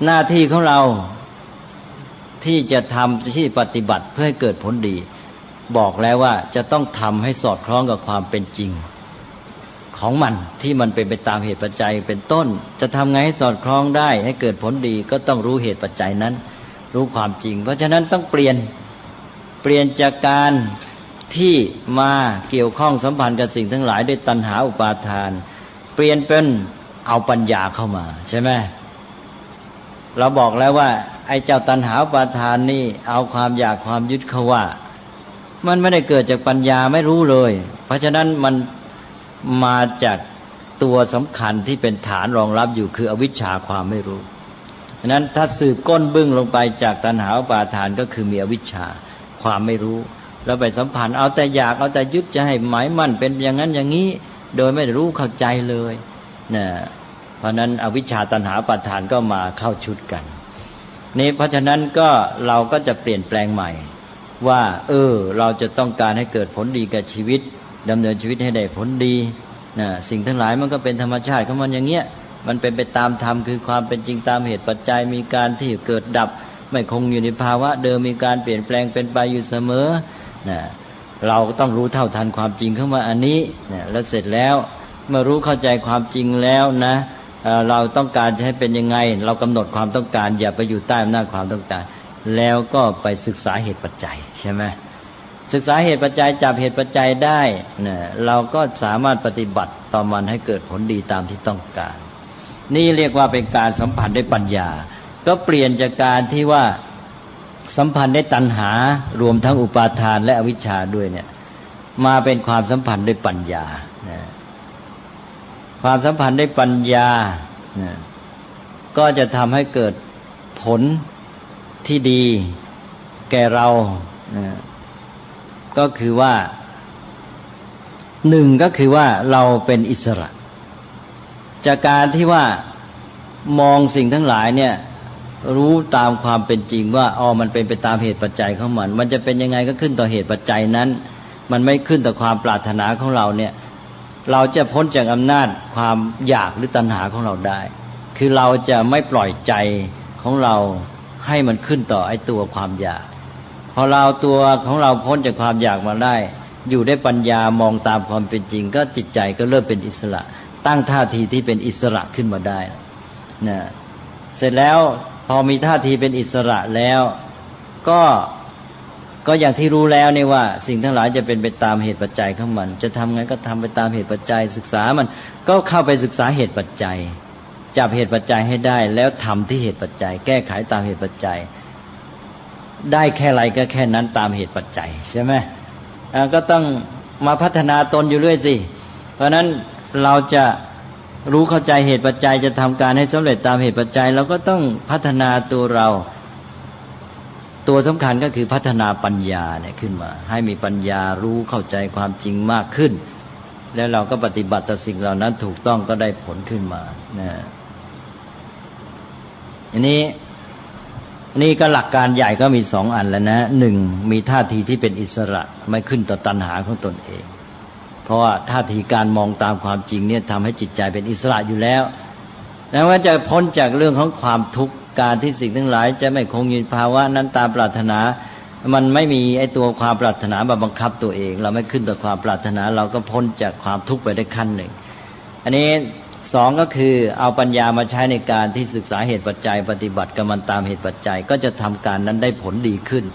หน้าที่ของเราที่จะทำที่ปฏิบัติเพื่อให้เกิดผลดีบอกแล้วว่าจะต้องทำให้สอดคล้องกับความเป็นจริงของมันที่มันเป็นไปตามเหตุปัจจัยเป็นต้นจะทำไงให้สอดคล้องได้ให้เกิดผลดีก็ต้องรู้เหตุปัจจัยนั้นรู้ความจริงเพราะฉะนั้นต้องเปลี่ยนจากการที่มาเกี่ยวข้องสัมพันธ์กับสิ่งทั้งหลายด้วยตัณหาอุปาทานเปลี่ยนเป็นเอาปัญญาเข้ามาใช่ไหมเราบอกแล้วว่าไอ้เจ้าตัณหาอุปาทานนี่เอาความอยากความยึดเข้าว่ามันไม่ได้เกิดจากปัญญาไม่รู้เลยเพราะฉะนั้นมันมาจากตัวสำคัญที่เป็นฐานรองรับอยู่คืออวิชชาความไม่รู้ฉะนั้นถ้าสืบก้นบึ้งลงไปจากตัณหาอุปาทานก็คือมีอวิชชาความไม่รู้แล้วไปสัมพันธ์เอาแต่อยากเอาแต่ยึดจะให้หมายมั่นเป็นอย่างนั้นอย่างนี้โดยไม่รู้เข้าใจเลยนะเพราะนั้นอวิชชาตัณหาอุปาทานก็มาเข้าชุดกันนี่เพราะฉะนั้นก็เราก็จะเปลี่ยนแปลงใหม่ว่าเราจะต้องการให้เกิดผลดีกับชีวิตดำเนินชีวิตให้ได้ผลดีนะสิ่งทั้งหลายมันก็เป็นธรรมชาติของมันอย่างเงี้ยมันเป็นไปตามธรรมคือความเป็นจริงตามเหตุปัจจัยมีการที่เกิดดับไม่คงอยู่ในภาวะเดิมมีการเปลี่ยนแปลงเป็นไปอยู่เสมอนะเราก็ต้องรู้เท่าทันความจริงเข้ามาอันนี้นะแล้วเสร็จแล้วเมื่อรู้เข้าใจความจริงแล้วนะเราต้องการจะให้เป็นยังไงเรากำหนดความต้องการอย่าไปอยู่ใต้อำนาจความต้องการแล้วก็ไปศึกษาเหตุปัจจัยใช่ไหมศึกษาเหตุปัจจัยจับเหตุปัจจัยได้นะเราก็สามารถปฏิบัติต่อมันให้เกิดผลดีตามที่ต้องการนี่เรียกว่าเป็นการสัมพันธ์ด้วยปัญญาก็เปลี่ยนจากการที่ว่าสัมพันธ์ด้วยตัณหารวมทั้งอุปาทานและอวิชชาด้วยเนี่ยมาเป็นความสัมพันธ์ด้วยปัญญานะความสัมพันธ์ด้วยปัญญานะก็จะทำให้เกิดผลที่ดีแก่เรานะก็คือว่าหนึ่งก็คือว่าเราเป็นอิสระจากการที่ว่ามองสิ่งทั้งหลายเนี่ยรู้ตามความเป็นจริงว่ามันเป็นไปตามเหตุปัจจัยของมันจะเป็นยังไงก็ขึ้นต่อเหตุปัจจัยนั้นมันไม่ขึ้นต่อความปรารถนาของเราเนี่ยเราจะพ้นจากอำนาจความอยากหรือตัณหาของเราได้คือเราจะไม่ปล่อยใจของเราให้มันขึ้นต่อไอ้ตัวความอยากพอเราตัวของเราพ้นจากความอยากมาได้อยู่ได้ปัญญามองตามความเป็นจริงก็จิตใจก็เริ่มเป็นอิสระตั้งท่าทีที่เป็นอิสระขึ้นมาได้นะเสร็จแล้วพอมีท่าทีเป็นอิสระแล้วก็อย่างที่รู้แล้วนี่ว่าสิ่งทั้งหลายจะเป็นไปตามเหตุปัจจัยของมันจะทำไงก็ทำไปตามเหตุปัจจัยศึกษามันก็เข้าไปศึกษาเหตุปัจจัยจับเหตุปัจจัยให้ได้แล้วทำที่เหตุปัจจัยแก้ไขตามเหตุปัจจัยได้แค่ไรก็แค่นั้นตามเหตุปัจจัยใช่ไหมก็ต้องมาพัฒนาตนอยู่เรื่อยสิเพราะนั้นเราจะรู้เข้าใจเหตุปัจจัยจะทำการให้สำเร็จตามเหตุปัจจัยเราก็ต้องพัฒนาตัวเราตัวสำคัญก็คือพัฒนาปัญญาเนี่ยขึ้นมาให้มีปัญญารู้เข้าใจความจริงมากขึ้นแล้วเราก็ปฏิบัติต่อสิ่งเหล่านั้นถูกต้องก็ได้ผลขึ้นมานะอันนี้ก็หลักการใหญ่ก็มีสองอันแล้วนะหนึ่งมีท่าทีที่เป็นอิสระไม่ขึ้นต่อตัณหาของตนเองเพราะว่าท่าทีการมองตามความจริงเนี่ยทำให้จิตใจเป็นอิสระอยู่แล้วแล้วว่าจะพ้นจากเรื่องของความทุกข์การที่สิ่งทั้งหลายจะไม่คงอยู่ในภาวะนั้นตามปรารถนามันไม่มีไอ้ตัวความปรารถนามาบังคับตัวเองเราไม่ขึ้นต่อความปรารถนาเราก็พ้นจากความทุกข์ไปได้ขั้นหนึ่งอันนี้สองก็คือเอาปัญญามาใช้ในการที่ศึกษาเหตุปัจจัยปฏิบัติกับมันตามเหตุปัจจัยก็จะทำการนั้นได้ผลดีขึ้น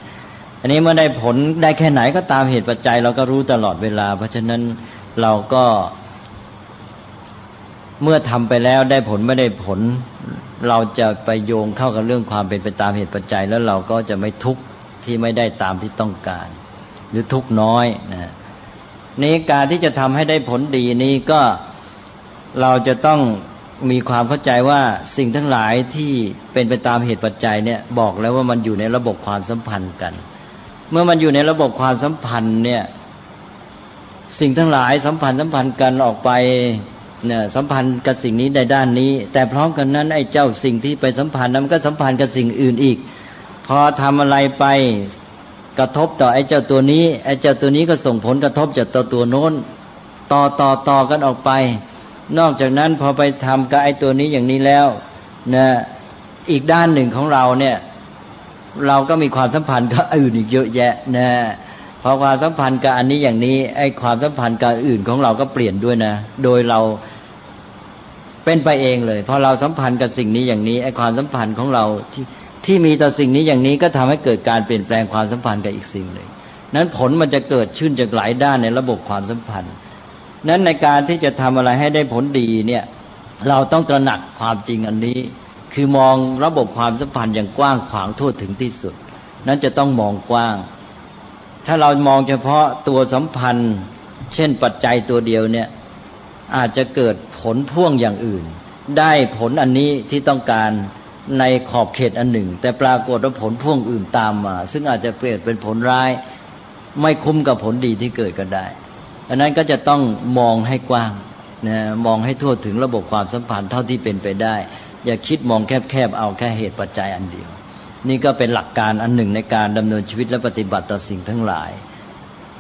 อันนี้เมื่อได้ผลได้แค่ไหนก็ตามเหตุปัจจัยเราก็รู้ตลอดเวลาเพราะฉะนั้นเราก็เมื่อทำไปแล้วได้ผลไม่ได้ผลเราจะไปโยงเข้ากับเรื่องความเป็นไปตามเหตุปัจจัยแล้วเราก็จะไม่ทุกข์ที่ไม่ได้ตามที่ต้องการหรือทุกข์น้อยนะนี่การที่จะทำให้ได้ผลดีนี้ก็เราจะต้อง มีความเข้าใจว่าสิ่งทั้งหลายที่เป็นไปตามเหตุปัจจัยเนี่ยบอกแล้วว่ามันอยู่ในระบบความสัมพันธ์กัน เมื่อมันอยู่ในระบบความสัมพันธ์เนี่ยสิ่งทั้งหลายสัมพันธ์กันออกไปเนี่ยสัมพันธ์กับสิ่งนี้ในด้านนี้แต่พร้อมกันนั้นไอ้เจ้าสิ่งที่ไปสัมพันธ์นั้นมันก็สัมพันธ์กับสิ่งอื่นอีกพอทำอะไรไปกระทบต่อไอ้เจ้าตัวนี้ไอ้เจ้าตัวนี้ก็ส่งผลกระทบจากตัวโน้นต่อกันออกไปนอกจากนั้นพอไปทำกับไอ้ตัวนี้อย่างนี้แล้วนะอีกด้านหนึ่งของเราเนี่ยเราก็มีความสัมพันธ์กับอื่นอีกเยอะแยะนะพอความสัมพันธ์กับอันนี้อย่างนี้ไอ้ความสัมพันธ์กับอื่นของเราก็เปลี่ยนด้วยนะโดยเราเป็นไปเองเลยพอเราสัมพันธ์กับสิ่งนี้อย่างนี้ไอ้ความสัมพันธ์ของเราที่มีต่อสิ่งนี้อย่างนี้ก็ทำให้เกิดการเปลี่ยนแปลงความสัมพันธ์กับอีกสิ่งหนึ่งนั้นผลมันจะเกิดขึ้นจากหลายด้านในระบบความสัมพันธ์นั้นในการที่จะทำอะไรให้ได้ผลดีเนี่ยเราต้องตระหนักความจริงอันนี้คือมองระบบความสัมพันธ์อย่างกว้างขวางทั่วถึงที่สุดนั้นจะต้องมองกว้างถ้าเรามองเฉพาะตัวสัมพันธ์เช่นปัจจัยตัวเดียวเนี่ยอาจจะเกิดผลพ่วงอย่างอื่นได้ผลอันนี้ที่ต้องการในขอบเขตอันหนึ่งแต่ปรากฏว่าผลพ่วงอื่นตามมาซึ่งอาจจะเกิดเป็นผลร้ายไม่คุ้มกับผลดีที่เกิดก็ได้อันนั้นก็จะต้องมองให้กว้างนะมองให้ทั่วถึงระบบความสัมพันธ์เท่าที่เป็นไปได้อย่าคิดมองแคบๆเอาแค่เหตุปัจจัยอันเดียวนี่ก็เป็นหลักการอันหนึ่งในการดำเนินชีวิตและปฏิบัติต่อสิ่งทั้งหลาย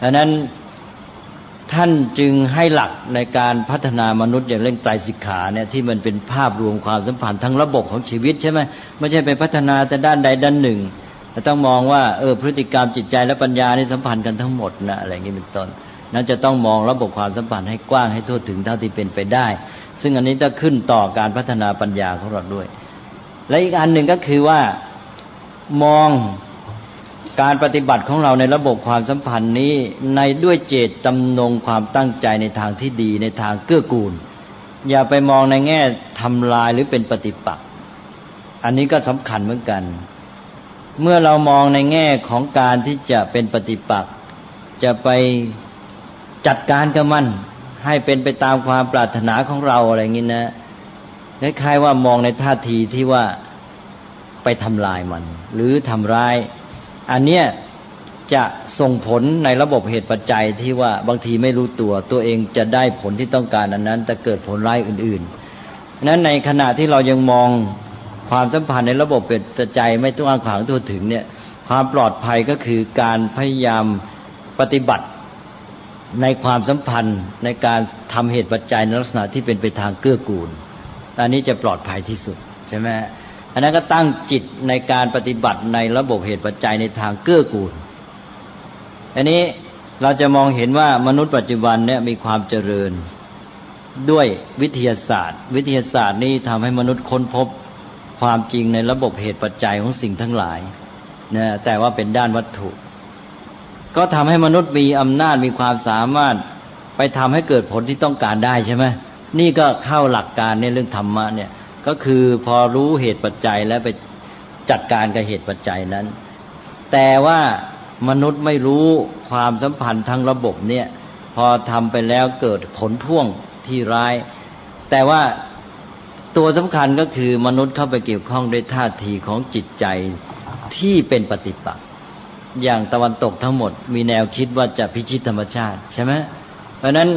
ดังนั้นท่านจึงให้หลักในการพัฒนามนุษย์อย่างเรื่องไตรสิกขาเนี่ยที่มันเป็นภาพรวมความสัมพันธ์ทั้งระบบของชีวิตใช่ไหมไม่ใช่ไปพัฒนาแต่ด้านใดด้านหนึ่งต้องมองว่าพฤติกรรมจิตใจและปัญญานี่สัมพันธ์กันทั้งหมดนะอะไรอย่างนี้เป็นต้นนั้นจะต้องมองระบบความสัมพันธ์ให้กว้างให้ทั่วถึงเท่าที่เป็นไปได้ซึ่งอันนี้จะขึ้นต่อการพัฒนาปัญญาของเราด้วยและอีกอันหนึ่งก็คือว่ามองการปฏิบัติของเราในระบบความสัมพันธ์นี้ในด้วยเจตจำนงความตั้งใจในทางที่ดีในทางเกื้อกูลอย่าไปมองในแง่ทำลายหรือเป็นปฏิปักษ์อันนี้ก็สำคัญเหมือนกันเมื่อเรามองในแง่ของการที่จะเป็นปฏิปักษ์จะไปจัดการกับมันให้เป็นไปตามความปรารถนาของเราอะไรอย่างนี้นะคล้ายๆว่ามองในท่าทีที่ว่าไปทำลายมันหรือทำร้ายอันเนี้ยจะส่งผลในระบบเหตุปัจจัยที่ว่าบางทีไม่รู้ตัวเองจะได้ผลที่ต้องการอันนั้นแต่เกิดผลร้ายอื่นๆนั้นในขณะที่เรายังมองความสัมพันธ์ในระบบเหตุปัจจัยไม่ต้องกว้างขวางทั่วถึงเนี่ยความปลอดภัยก็คือการพยายามปฏิบัติในความสัมพันธ์ในการทำเหตุปัจจัยในลักษณะที่เป็นไปทางเกื้อกูลอันนี้จะปลอดภัยที่สุดใช่ไหมอันนั้นก็ตั้งจิตในการปฏิบัติในระบบเหตุปัจจัยในทางเกื้อกูลอันนี้เราจะมองเห็นว่ามนุษย์ปัจจุบันเนี่ยมีความเจริญด้วยวิทยาศาสตร์นี้ทำให้มนุษย์ค้นพบความจริงในระบบเหตุปัจจัยของสิ่งทั้งหลายนะแต่ว่าเป็นด้านวัตถุก็ทำให้มนุษย์มีอำนาจมีความสามารถไปทำให้เกิดผลที่ต้องการได้ใช่ไหมนี่ก็เข้าหลักการในเรื่องธรรมะเนี่ยก็คือพอรู้เหตุปัจจัยแล้วไปจัดการกับเหตุปัจจัยนั้นแต่ว่ามนุษย์ไม่รู้ความสัมพันธ์ทั้งระบบเนี่ยพอทำไปแล้วเกิดผลพ่วงที่ร้ายแต่ว่าตัวสำคัญก็คือมนุษย์เข้าไปเกี่ยวข้องด้วยท่าทีของจิตใจที่เป็นปฏิปักษ์อย่างตะวันตกทั้งหมดมีแนวคิดว่าจะพิชิตธรรมชาติใช่ไหมเพราะนั้น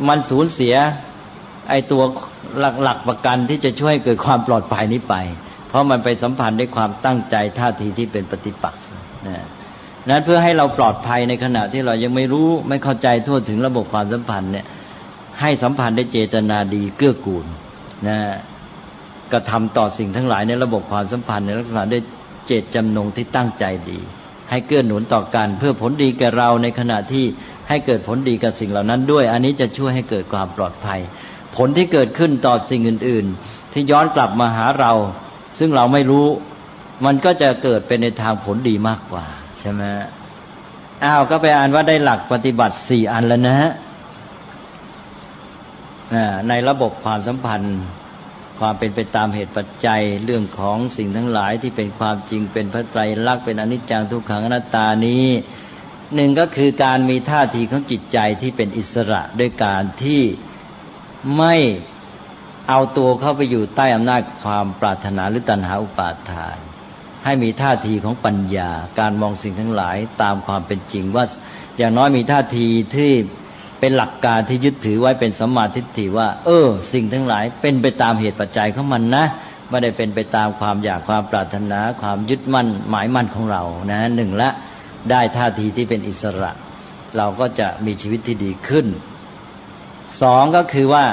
มันสูญเสียไอ้ตัวหลักประกันที่จะช่วยเกิดความปลอดภัยนี้ไปเพราะมันไปสัมพันธ์ด้วยความตั้งใจท่าทีที่เป็นปฏิปักษ์นั้นเพื่อให้เราปลอดภัยในขณะที่เรายังไม่รู้ไม่เข้าใจทั่วถึงระบบความสัมพันธ์เนี่ยให้สัมพันธ์ได้เจตนาดีเกื้อกูลกระทำต่อสิ่งทั้งหลายในระบบความสัมพันธ์ในลักษณะได้เจตจำนงที่ตั้งใจดีให้เกื้อหนุนต่อกันเพื่อผลดีแก่เราในขณะที่ให้เกิดผลดีกับสิ่งเหล่านั้นด้วยอันนี้จะช่วยให้เกิดความปลอดภัยผลที่เกิดขึ้นต่อสิ่งอื่นๆที่ย้อนกลับมาหาเราซึ่งเราไม่รู้มันก็จะเกิดเป็นในทางผลดีมากกว่าใช่ไหมก็ไปอ่านว่าได้หลักปฏิบัติ4อันแล้วนะฮะในระบบความสัมพันธ์ความเป็นไปตามเหตุปัจจัยเรื่องของสิ่งทั้งหลายที่เป็นความจริงเป็นพระไตรลักษณ์เป็นอนิจจังทุกขังอนัตตานี้หนึ่งก็คือการมีท่าทีของจิตใจที่เป็นอิสระด้วยการที่ไม่ เอาตัวเข้าไปอยู่ใต้อำนาจความปรารถนาหรือตัณหาอุปาทานให้มีท่าทีของปัญญาการมองสิ่งทั้งหลายตามความเป็นจริงว่าอย่างน้อยมีท่าทีที่เป็นหลักการที่ยึดถือไว้เป็นสัมมาทิฏฐิว่าสิ่งทั้งหลายเป็นไปตามเหตุปัจจัยของมันนะไม่ได้เป็นไปตามความอยากความปรารถนาความยึดมั่นหมายมั่นของเรานะหนึ่งละได้ท่าทีที่เป็นอิสระเราก็จะมีชีวิตที่ดีขึ้นสองก็คือว่า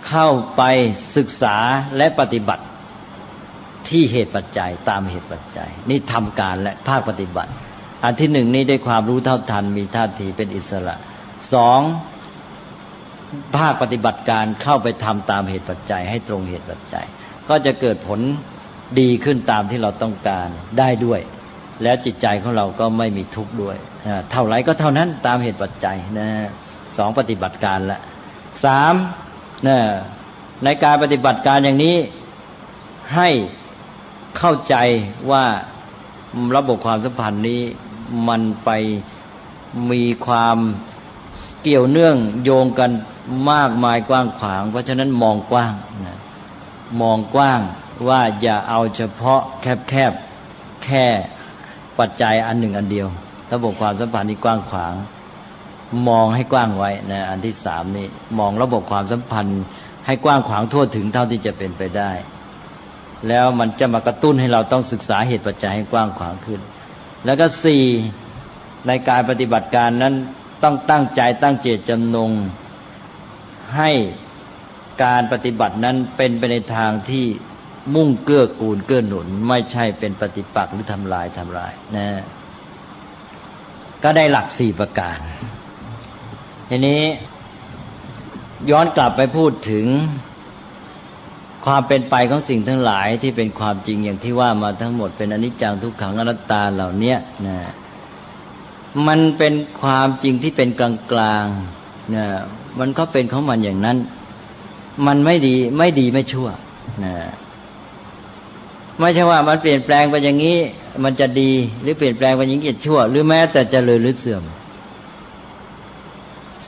เข้าไปศึกษาและปฏิบัติที่เหตุปัจจัยตามเหตุปัจจัยนี่ทำการและภาคปฏิบัติอันที่หนึ่งนี้ได้ความรู้เท่าทันมีท่าทีเป็นอิสระสองภาคปฏิบัติการเข้าไปทำตามเหตุปัจจัยให้ตรงเหตุปัจจัยก็จะเกิดผลดีขึ้นตามที่เราต้องการได้ด้วยแล้วจิตใจของเราก็ไม่มีทุกข์ด้วยเท่าไหร่ก็เท่านั้นตามเหตุปัจจัยนะสองปฏิบัติการละสามในการปฏิบัติการอย่างนี้ให้เข้าใจว่าระบบความสัมพันธ์นี้มันไปมีความเกี่ยวเนื่องโยงกันมากมายกว้างขวางเพราะฉะนั้นมองกว้างมองกว้างว่าอย่าเอาเฉพาะแคบแค่ปัจจัยอันหนึ่งอันเดียวระบบความสัมพันธ์นี้กว้างขวางมองให้กว้างไว้นะอันที่สามนี่มองระบบความสัมพันธ์ให้กว้างขวางทั่วถึงเท่าที่จะเป็นไปได้แล้วมันจะมากระตุ้นให้เราต้องศึกษาเหตุปัจจัยให้กว้างขวางขึ้นแล้วก็สี่ในการปฏิบัติการนั้นต้องตั้งใจตั้งเจตจำนงให้การปฏิบัตินั้นเป็นไปในทางที่มุ่งเกื้อกูลเกื้อหนุนไม่ใช่เป็นปฏิปักษ์หรือทำลายนะก็ได้หลักสี่ประการทีนี้ย้อนกลับไปพูดถึงความเป็นไปของสิ่งทั้งหลายที่เป็นความจริงอย่างที่ว่ามาทั้งหมดเป็นอนิจจังทุกขังอนัตตาเหล่านี้นะมันเป็นความจริงที่เป็นกลางๆนะมันก็เป็นของมันอย่างนั้นมันไม่ดีไม่ชั่วนะไม่ใช่ว่ามันเปลี่ยนแปลงไปอย่างนี้มันจะดีหรือเปลี่ยนแปลงไปอย่างนี้จะชั่วหรือแม้แต่เจริญหรือเสื่อม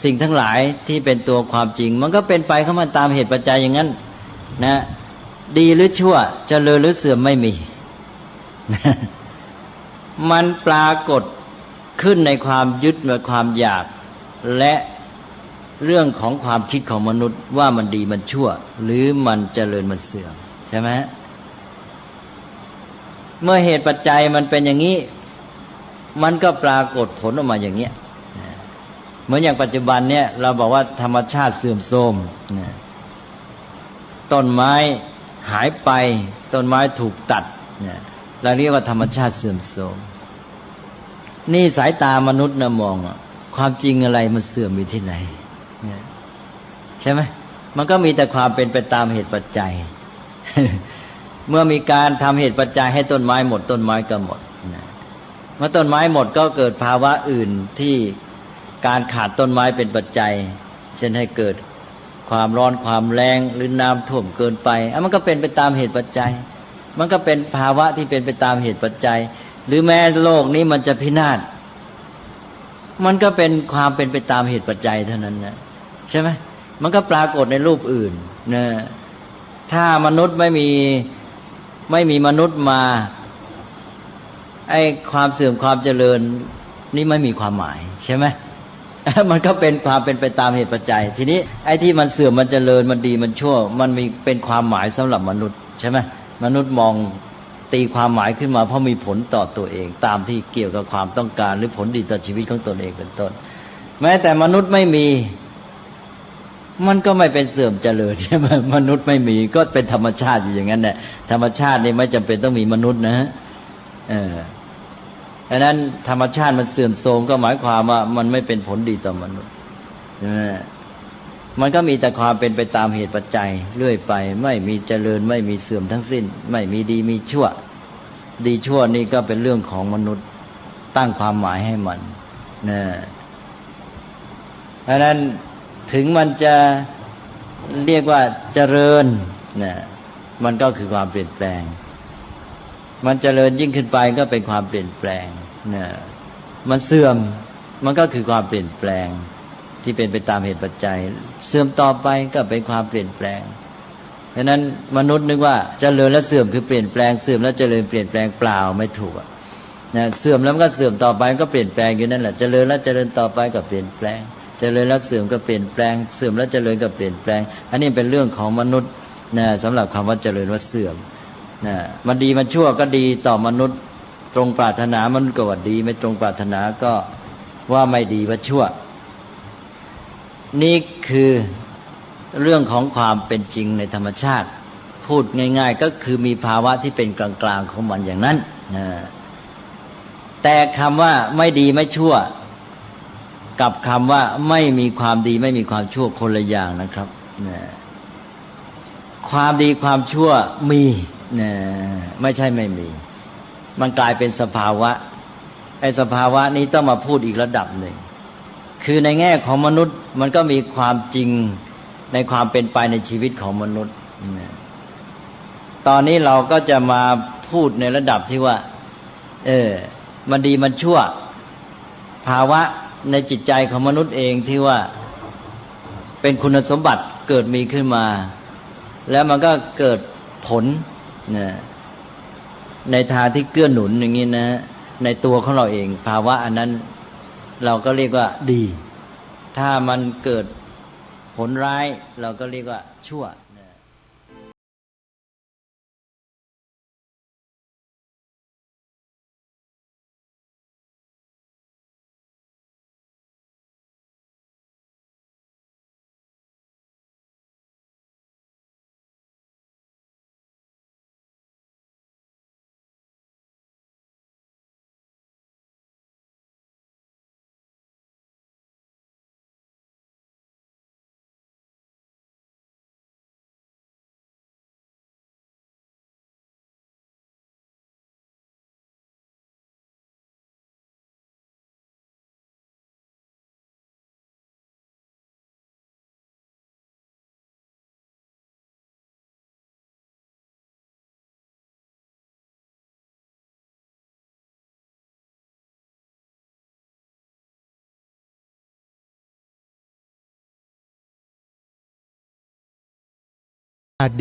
สิ่งทั้งหลายที่เป็นตัวความจริงมันก็เป็นไปของมันตามเหตุปัจจัยอย่างนั้นนะดีหรือชั่วเจริญหรือเสื่อมไม่มี มันปรากฏขึ้นในความยึดและความอยากและเรื่องของความคิดของมนุษย์ว่ามันดีมันชั่วหรือมันเจริญมันเสื่อมใช่ไหมเมื่อเหตุปัจจัยมันเป็นอย่างนี้มันก็ปรากฏผลออกมาอย่างนี้เหมือนอย่างปัจจุบันเนี่ยเราบอกว่าธรรมชาติเสื่อมโทรมต้นไม้หายไปต้นไม้ถูกตัดเราเรียกว่าธรรมชาติเสื่อมโทรมนี่สายตามนุษย์นะมองความจริงอะไรมันเสื่อมอยู่ที่ไหนใช่ไหมมันก็มีแต่ความเป็นไปตามเหตุปัจจัย เมื่อมีการทำเหตุปัจจัยให้ต้นไม้หมดต้นไม้ก็หมดเมื่อต้นไม้หมดก็เกิดภาวะอื่นที่การขาดต้นไม้เป็นปัจจัยเช่นให้เกิดความร้อนความแรงหรือน้ำท่วมเกินไปมันก็เป็นไปตามเหตุปัจจัยมันก็เป็นภาวะที่เป็นไปตามเหตุปัจจัยหรือแม้โลกนี้มันจะพินาศมันก็เป็นความเป็นไปตามเหตุปัจจัยเท่านั้นนะใช่ไหมมันก็ปรากฏในรูปอื่นนะถ้ามนุษย์ไม่มีมนุษย์มาไอ้ความเสื่อมความเจริญนี่ไม่มีความหมายใช่ไหม มันก็เป็นความเป็นไปตามเหตุปัจจัยทีนี้ไอ้ที่มันเสื่อมมันเจริญมันดีมันชั่วมันมีเป็นความหมายสำหรับมนุษย์ใช่ไหมมนุษย์มองตีความหมายขึ้นมาเพราะมีผลต่อตัวเองตามที่เกี่ยวกับความต้องการหรือผลดีต่อชีวิตของตนเองเป็นต้นแม้แต่มนุษย์ไม่มีมันก็ไม่เป็นเสื่อมเจริญใช่ไหมมนุษย์ไม่มีก็เป็นธรรมชาติอยู่อย่างนั้นแหละธรรมชาตินี่ไม่จำเป็นต้องมีมนุษย์นะดังนั้นธรรมชาติมันเสื่อมโทรมก็หมายความว่ามันไม่เป็นผลดีต่อมนุษย์มันก็มีแต่ความเป็นไปตามเหตุปัจจัยเรื่อยไปไม่มีเจริญไม่มีเสื่อมทั้งสิ้นไม่มีดีมีชั่วดีชั่วนี่ก็เป็นเรื่องของมนุษย์ตั้งความหมายให้มันดังนั้นถึงมันจะเรียกว่าเจริญมันก็คือความเปลี่ยนแปลงมันเจริญยิ่งขึ้นไปก็เป็นความเปลี่ยนแปลงมันเสื่อมมันก็คือความเปลี่ยนแปลง ที่เป็นไปตามเหตุปัจจัยเสื่อมต่อไปก็เป็นความเปลี่ยนแปลงเพราะนั้นมนุษย์นึกว่าเจริญแล้วเสื่อมคือเปลี่ยนแปลงเสื่อมแล้วเจริญเปลี่ยนแปลงเปล่าไม่ถูกนะเสื่อมแล้วมันก็เสื่อมต่อไปก็เปลี่ยนแปลงอยู่นั่นแหละเจริญแล้วเจริญต่อไปก็เปลี่ยนแปลงเจริญแล้วเสื่อมก็เปลี่ยนแปลงเสื่อมแล้วเจริญก็เปลี่ยนแปลงอันนี้เป็นเรื่องของมนุษย์นะสำหรับคำว่าเจริญว่าเสื่อมนะมันดีมันชั่วก็ดีต่อมนุษย์ตรงปรารถนามนุษย์ก็ว่าดีไม่ตรงปรารถนาก็ว่าไม่ดีว่าชั่วนี่คือเรื่องของความเป็นจริงในธรรมชาติพูดง่ายๆก็คือมีภาวะที่เป็นกลางๆของมันอย่างนั้นนะแต่คำว่าไม่ดีไม่ชั่วกับคำว่าไม่มีความดีไม่มีความชั่วคนละอย่างนะครับนะความดีความชั่วมีนะไม่ใช่ไม่มีมันกลายเป็นสภาวะไอ้สภาวะนี้ต้องมาพูดอีกระดับหนึ่งคือในแง่ของมนุษย์มันก็มีความจริงในความเป็นไปในชีวิตของมนุษย์นะตอนนี้เราก็จะมาพูดในระดับที่ว่ามันดีมันชั่วภาวะในจิตใจของมนุษย์เองที่ว่าเป็นคุณสมบัติเกิดมีขึ้นมาแล้วมันก็เกิดผลนะในทางที่เกื้อหนุนอย่างนี้นะในตัวของเราเองภาวะอันนั้นเราก็เรียกว่าดีถ้ามันเกิดผลร้ายเราก็เรียกว่าชั่ว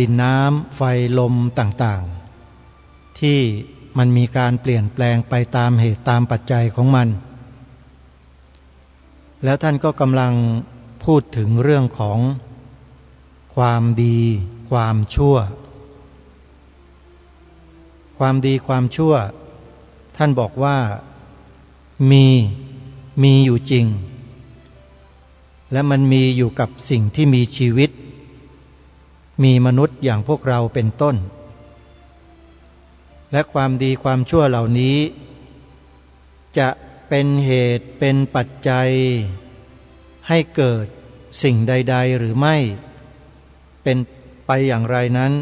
ดินน้ำไฟลมต่างๆที่มันมีการเปลี่ยนแปลงไปตามเหตุตามปัจจัยของมันแล้วท่านก็กำลังพูดถึงเรื่องของความดีความชั่วความดีความชั่วท่านบอกว่ามีอยู่จริงและมันมีอยู่กับสิ่งที่มีชีวิตมีมนุษย์อย่างพวกเราเป็นต้นและความดีความชั่วเหล่านี้จะเป็นเหตุเป็นปัจจัยให้เกิดสิ่งใดๆหรือไม่เป็นไปอย่างไรนั้น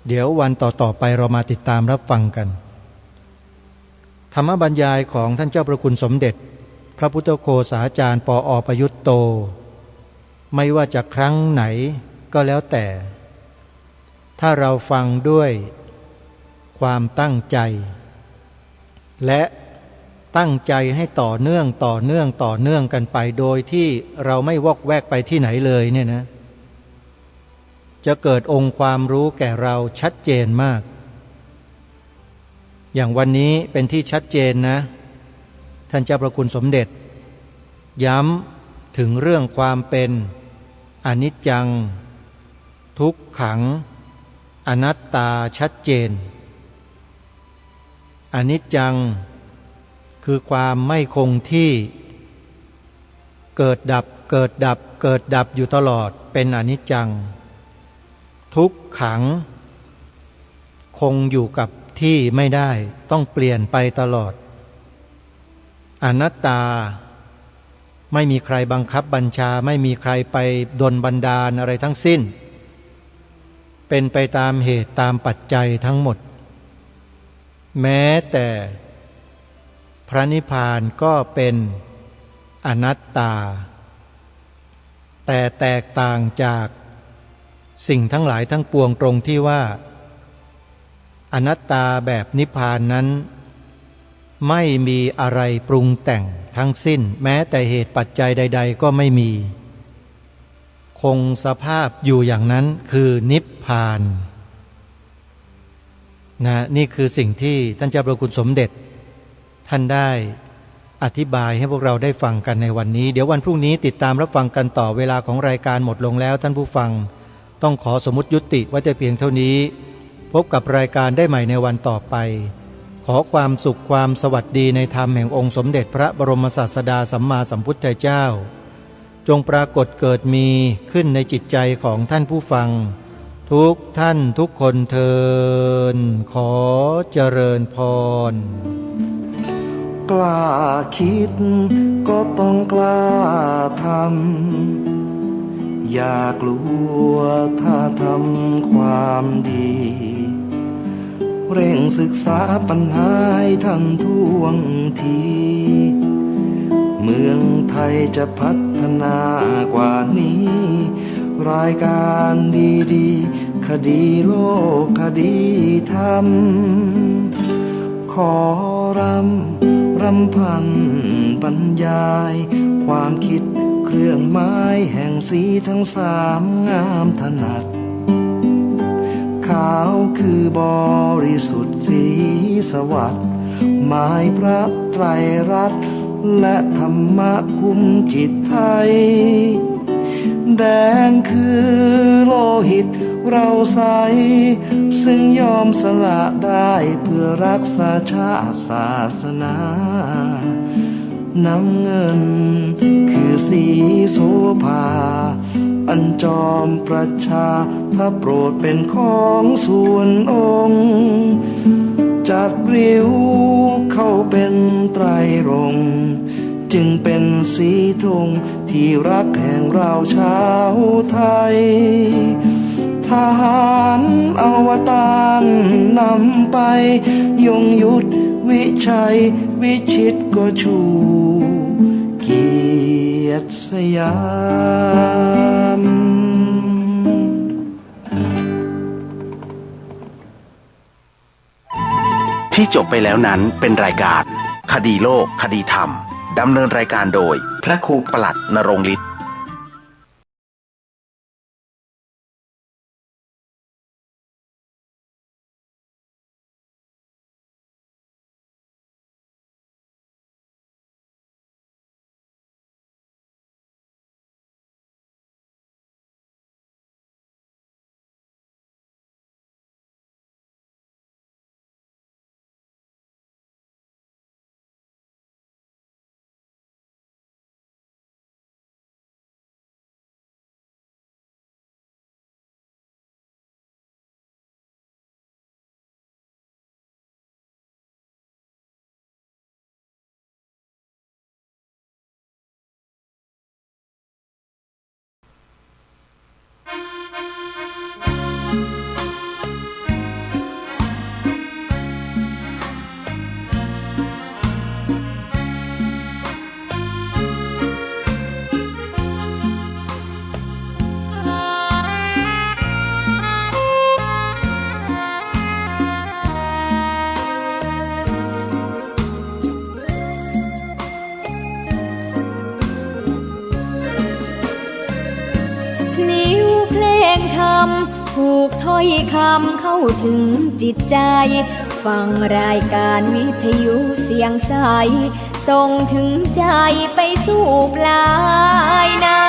เดี๋ยววันต่อๆไปเรามาติดตามรับฟังกันธรรมบรรยายของท่านเจ้าประคุณสมเด็จพระพุทธโฆษาจารย์ปอ.ประยุตโตไม่ว่าจะครั้งไหนก็แล้วแต่ถ้าเราฟังด้วยความตั้งใจและตั้งใจให้ต่อเนื่องกันไปโดยที่เราไม่วอกแวกไปที่ไหนเลยเนี่ยนะจะเกิดองค์ความรู้แก่เราชัดเจนมากอย่างวันนี้เป็นที่ชัดเจนนะท่านเจ้าพระคุณสมเด็จย้ำถึงเรื่องความเป็นอนิจจังทุกขังอนัตตาชัดเจนอนิจจังคือความไม่คงที่เกิดดับอยู่ตลอดเป็นอนิจจังทุกขังคงอยู่กับที่ไม่ได้ต้องเปลี่ยนไปตลอดอนัตตาไม่มีใครบังคับบัญชาไม่มีใครไปดลบันดาลอะไรทั้งสิ้นเป็นไปตามเหตุตามปัจจัยทั้งหมดแม้แต่พระนิพพานก็เป็นอนัตตาแต่แตกต่างจากสิ่งทั้งหลายทั้งปวงตรงที่ว่าอนัตตาแบบนิพพานนั้นไม่มีอะไรปรุงแต่ง ทั้งสิ้นแม้แต่เหตุปัจจัยใดๆก็ไม่มีคงสภาพอยู่อย่างนั้นคือนิพพานนี่คือสิ่งที่ท่านเจ้าประคุณสมเด็จท่านได้อธิบายให้พวกเราได้ฟังกันในวันนี้เดี๋ยววันพรุ่งนี้ติดตามรับฟังกันต่อเวลาของรายการหมดลงแล้วท่านผู้ฟังต้องขอสมมุติยุติไว้แต่เพียงเท่านี้พบกับรายการได้ใหม่ในวันต่อไปขอความสุขความสวัสดีในธรรมแห่งองค์สมเด็จพระบรมศาสดาสัมมาสัมพุทธเจ้าจงปรากฏเกิดมีขึ้นในจิตใจของท่านผู้ฟังทุกท่านทุกคนเทินขอเจริญพรกล้าคิดก็ต้องกล้าทำอย่ากลัวถ้าทำความดีเร่งศึกษาปัญหาให้ทันท่วงทีเมืองไทยจะพัฒนากว่านี้รายการดีๆคดีโลกคดีธรรมขอรำพันบรรยายความคิดเครื่องหมายแห่งสีทั้งสามงามถนัดขาวคือบริสุทธิ์สีสวัสดิ์หมายพระไตรรัตน์และธรรมะคุ้มจิตไทยแดงคือโลหิตเราใสซึ่งยอมสละได้เพื่อรักษาชาติศาสนาน้ำเงินคือสีโสภาอันจอมประชาถ้าโปรดเป็นของส่วนองค์จัดริ้วเข้าเป็นไตรรงค์จึงเป็นสีธงที่รักแห่งเราชาวไทยทหารอวตารนำไปยงยุทธวิชัยวิชิตก็ชูเกียรติสยามที่จบไปแล้วนั้นเป็นรายการคดีโลกคดีธรรมดำเนินรายการโดยพระครูปลัดณรงค์ฤทธิ์ถูกถ้อยคำเข้าถึงจิตใจฟังรายการวิทยุเสียงใสส่งถึงใจไปสู่ปลายนา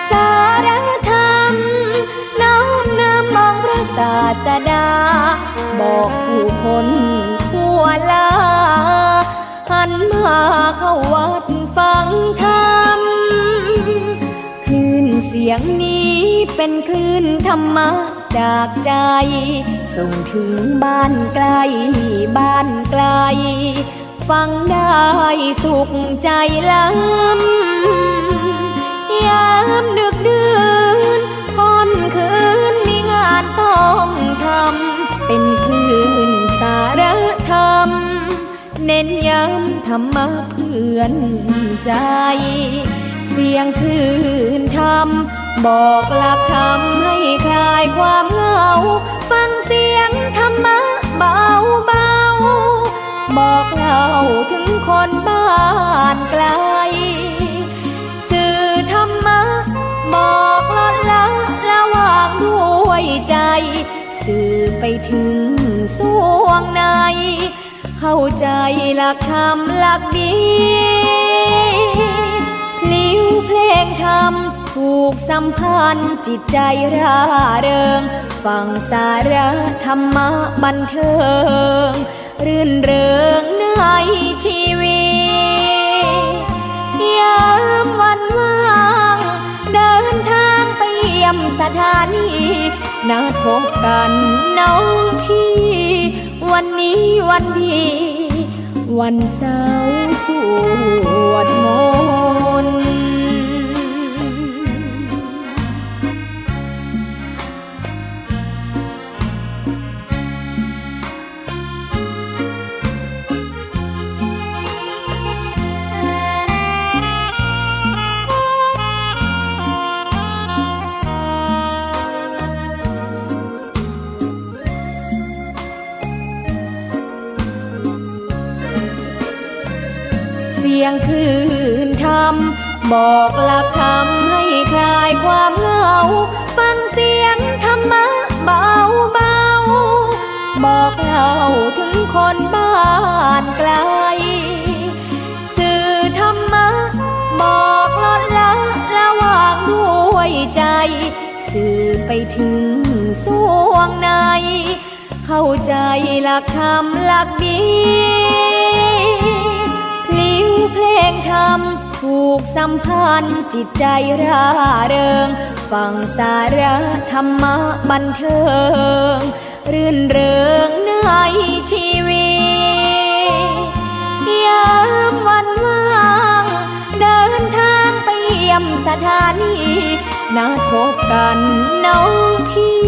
สารธรรมน้อมนำมองพระศาสดาบอกผู้คนทั่วลาหันมาเข้าวัดฟังธรรมคลื่นเสียงนี้เป็นคลื่นธรรมะจากใจส่งถึงบ้านไกลบ้านไกลฟังได้สุขใจล้ำยามดึกดื่นค่ำคืนมีงานต้องทำเป็นคลื่นสารธรรมเน้นย้ำธรรมะเพื่อนใจเสียงคลื่นธรรมบอกหลักธรรมให้คลายความเหงาฟังเสียงธรรมะเบา บอกเล่าถึงคนบ้านไกลสื่อธรรมะบอกลดละระหว่างด้วยใจสื่อไปถึงสวงในเข้าใจหลักธรรมหลักดีพลิ้วเพลงธรรมผูกสัมพันธ์จิตใจร่าเริงฟังสาระธรรมะบันเทิงรื่นเริงในชีวิตยามวันว่างเดินทางไปเยี่ยมสถานีนัดพบกันน้องพี่วันนี้วันดีวันเสาร์สวดมนต์เสียงคลื่นธรรมบอกหลักธรรมให้คลายความเหงาฟังเสียงธรรมะเบาเบาบอกเล่าถึงคนบ้านไกลสื่อธรรมะบอกลดละระหว่างด้วยใจสื่อไปถึงสวงในเข้าใจหลักธรรมหลักดีพลิ้วเพลงธรรมผูกสัมพันธ์จิตใจร่าเริงฟังสาระธรรมะบันเทิงรื่นเริงในชีวิตยามวันว่างเดินทางไปเยี่ยมสถานีนัดพบกันน้องพี่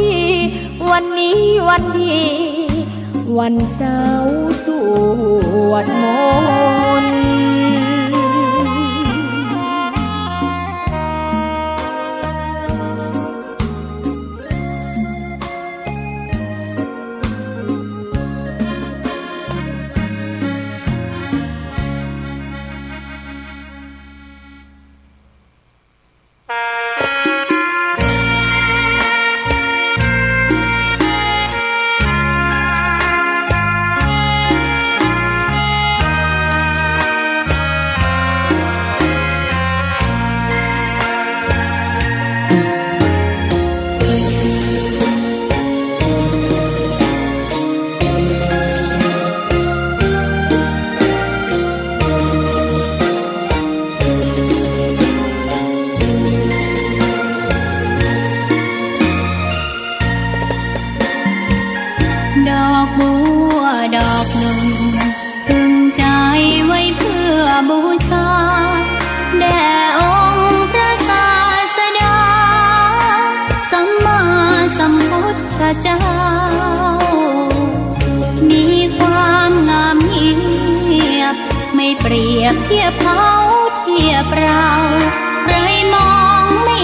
วันนี้วันดีวันเสาร์สวดมนต์ บูชาแด่องค์พระศาสดาสัมมาสัมพุทธเจ้ามีความงามเงียบไม่เปรียบเทียบเขาเทียบเราใครมองไม่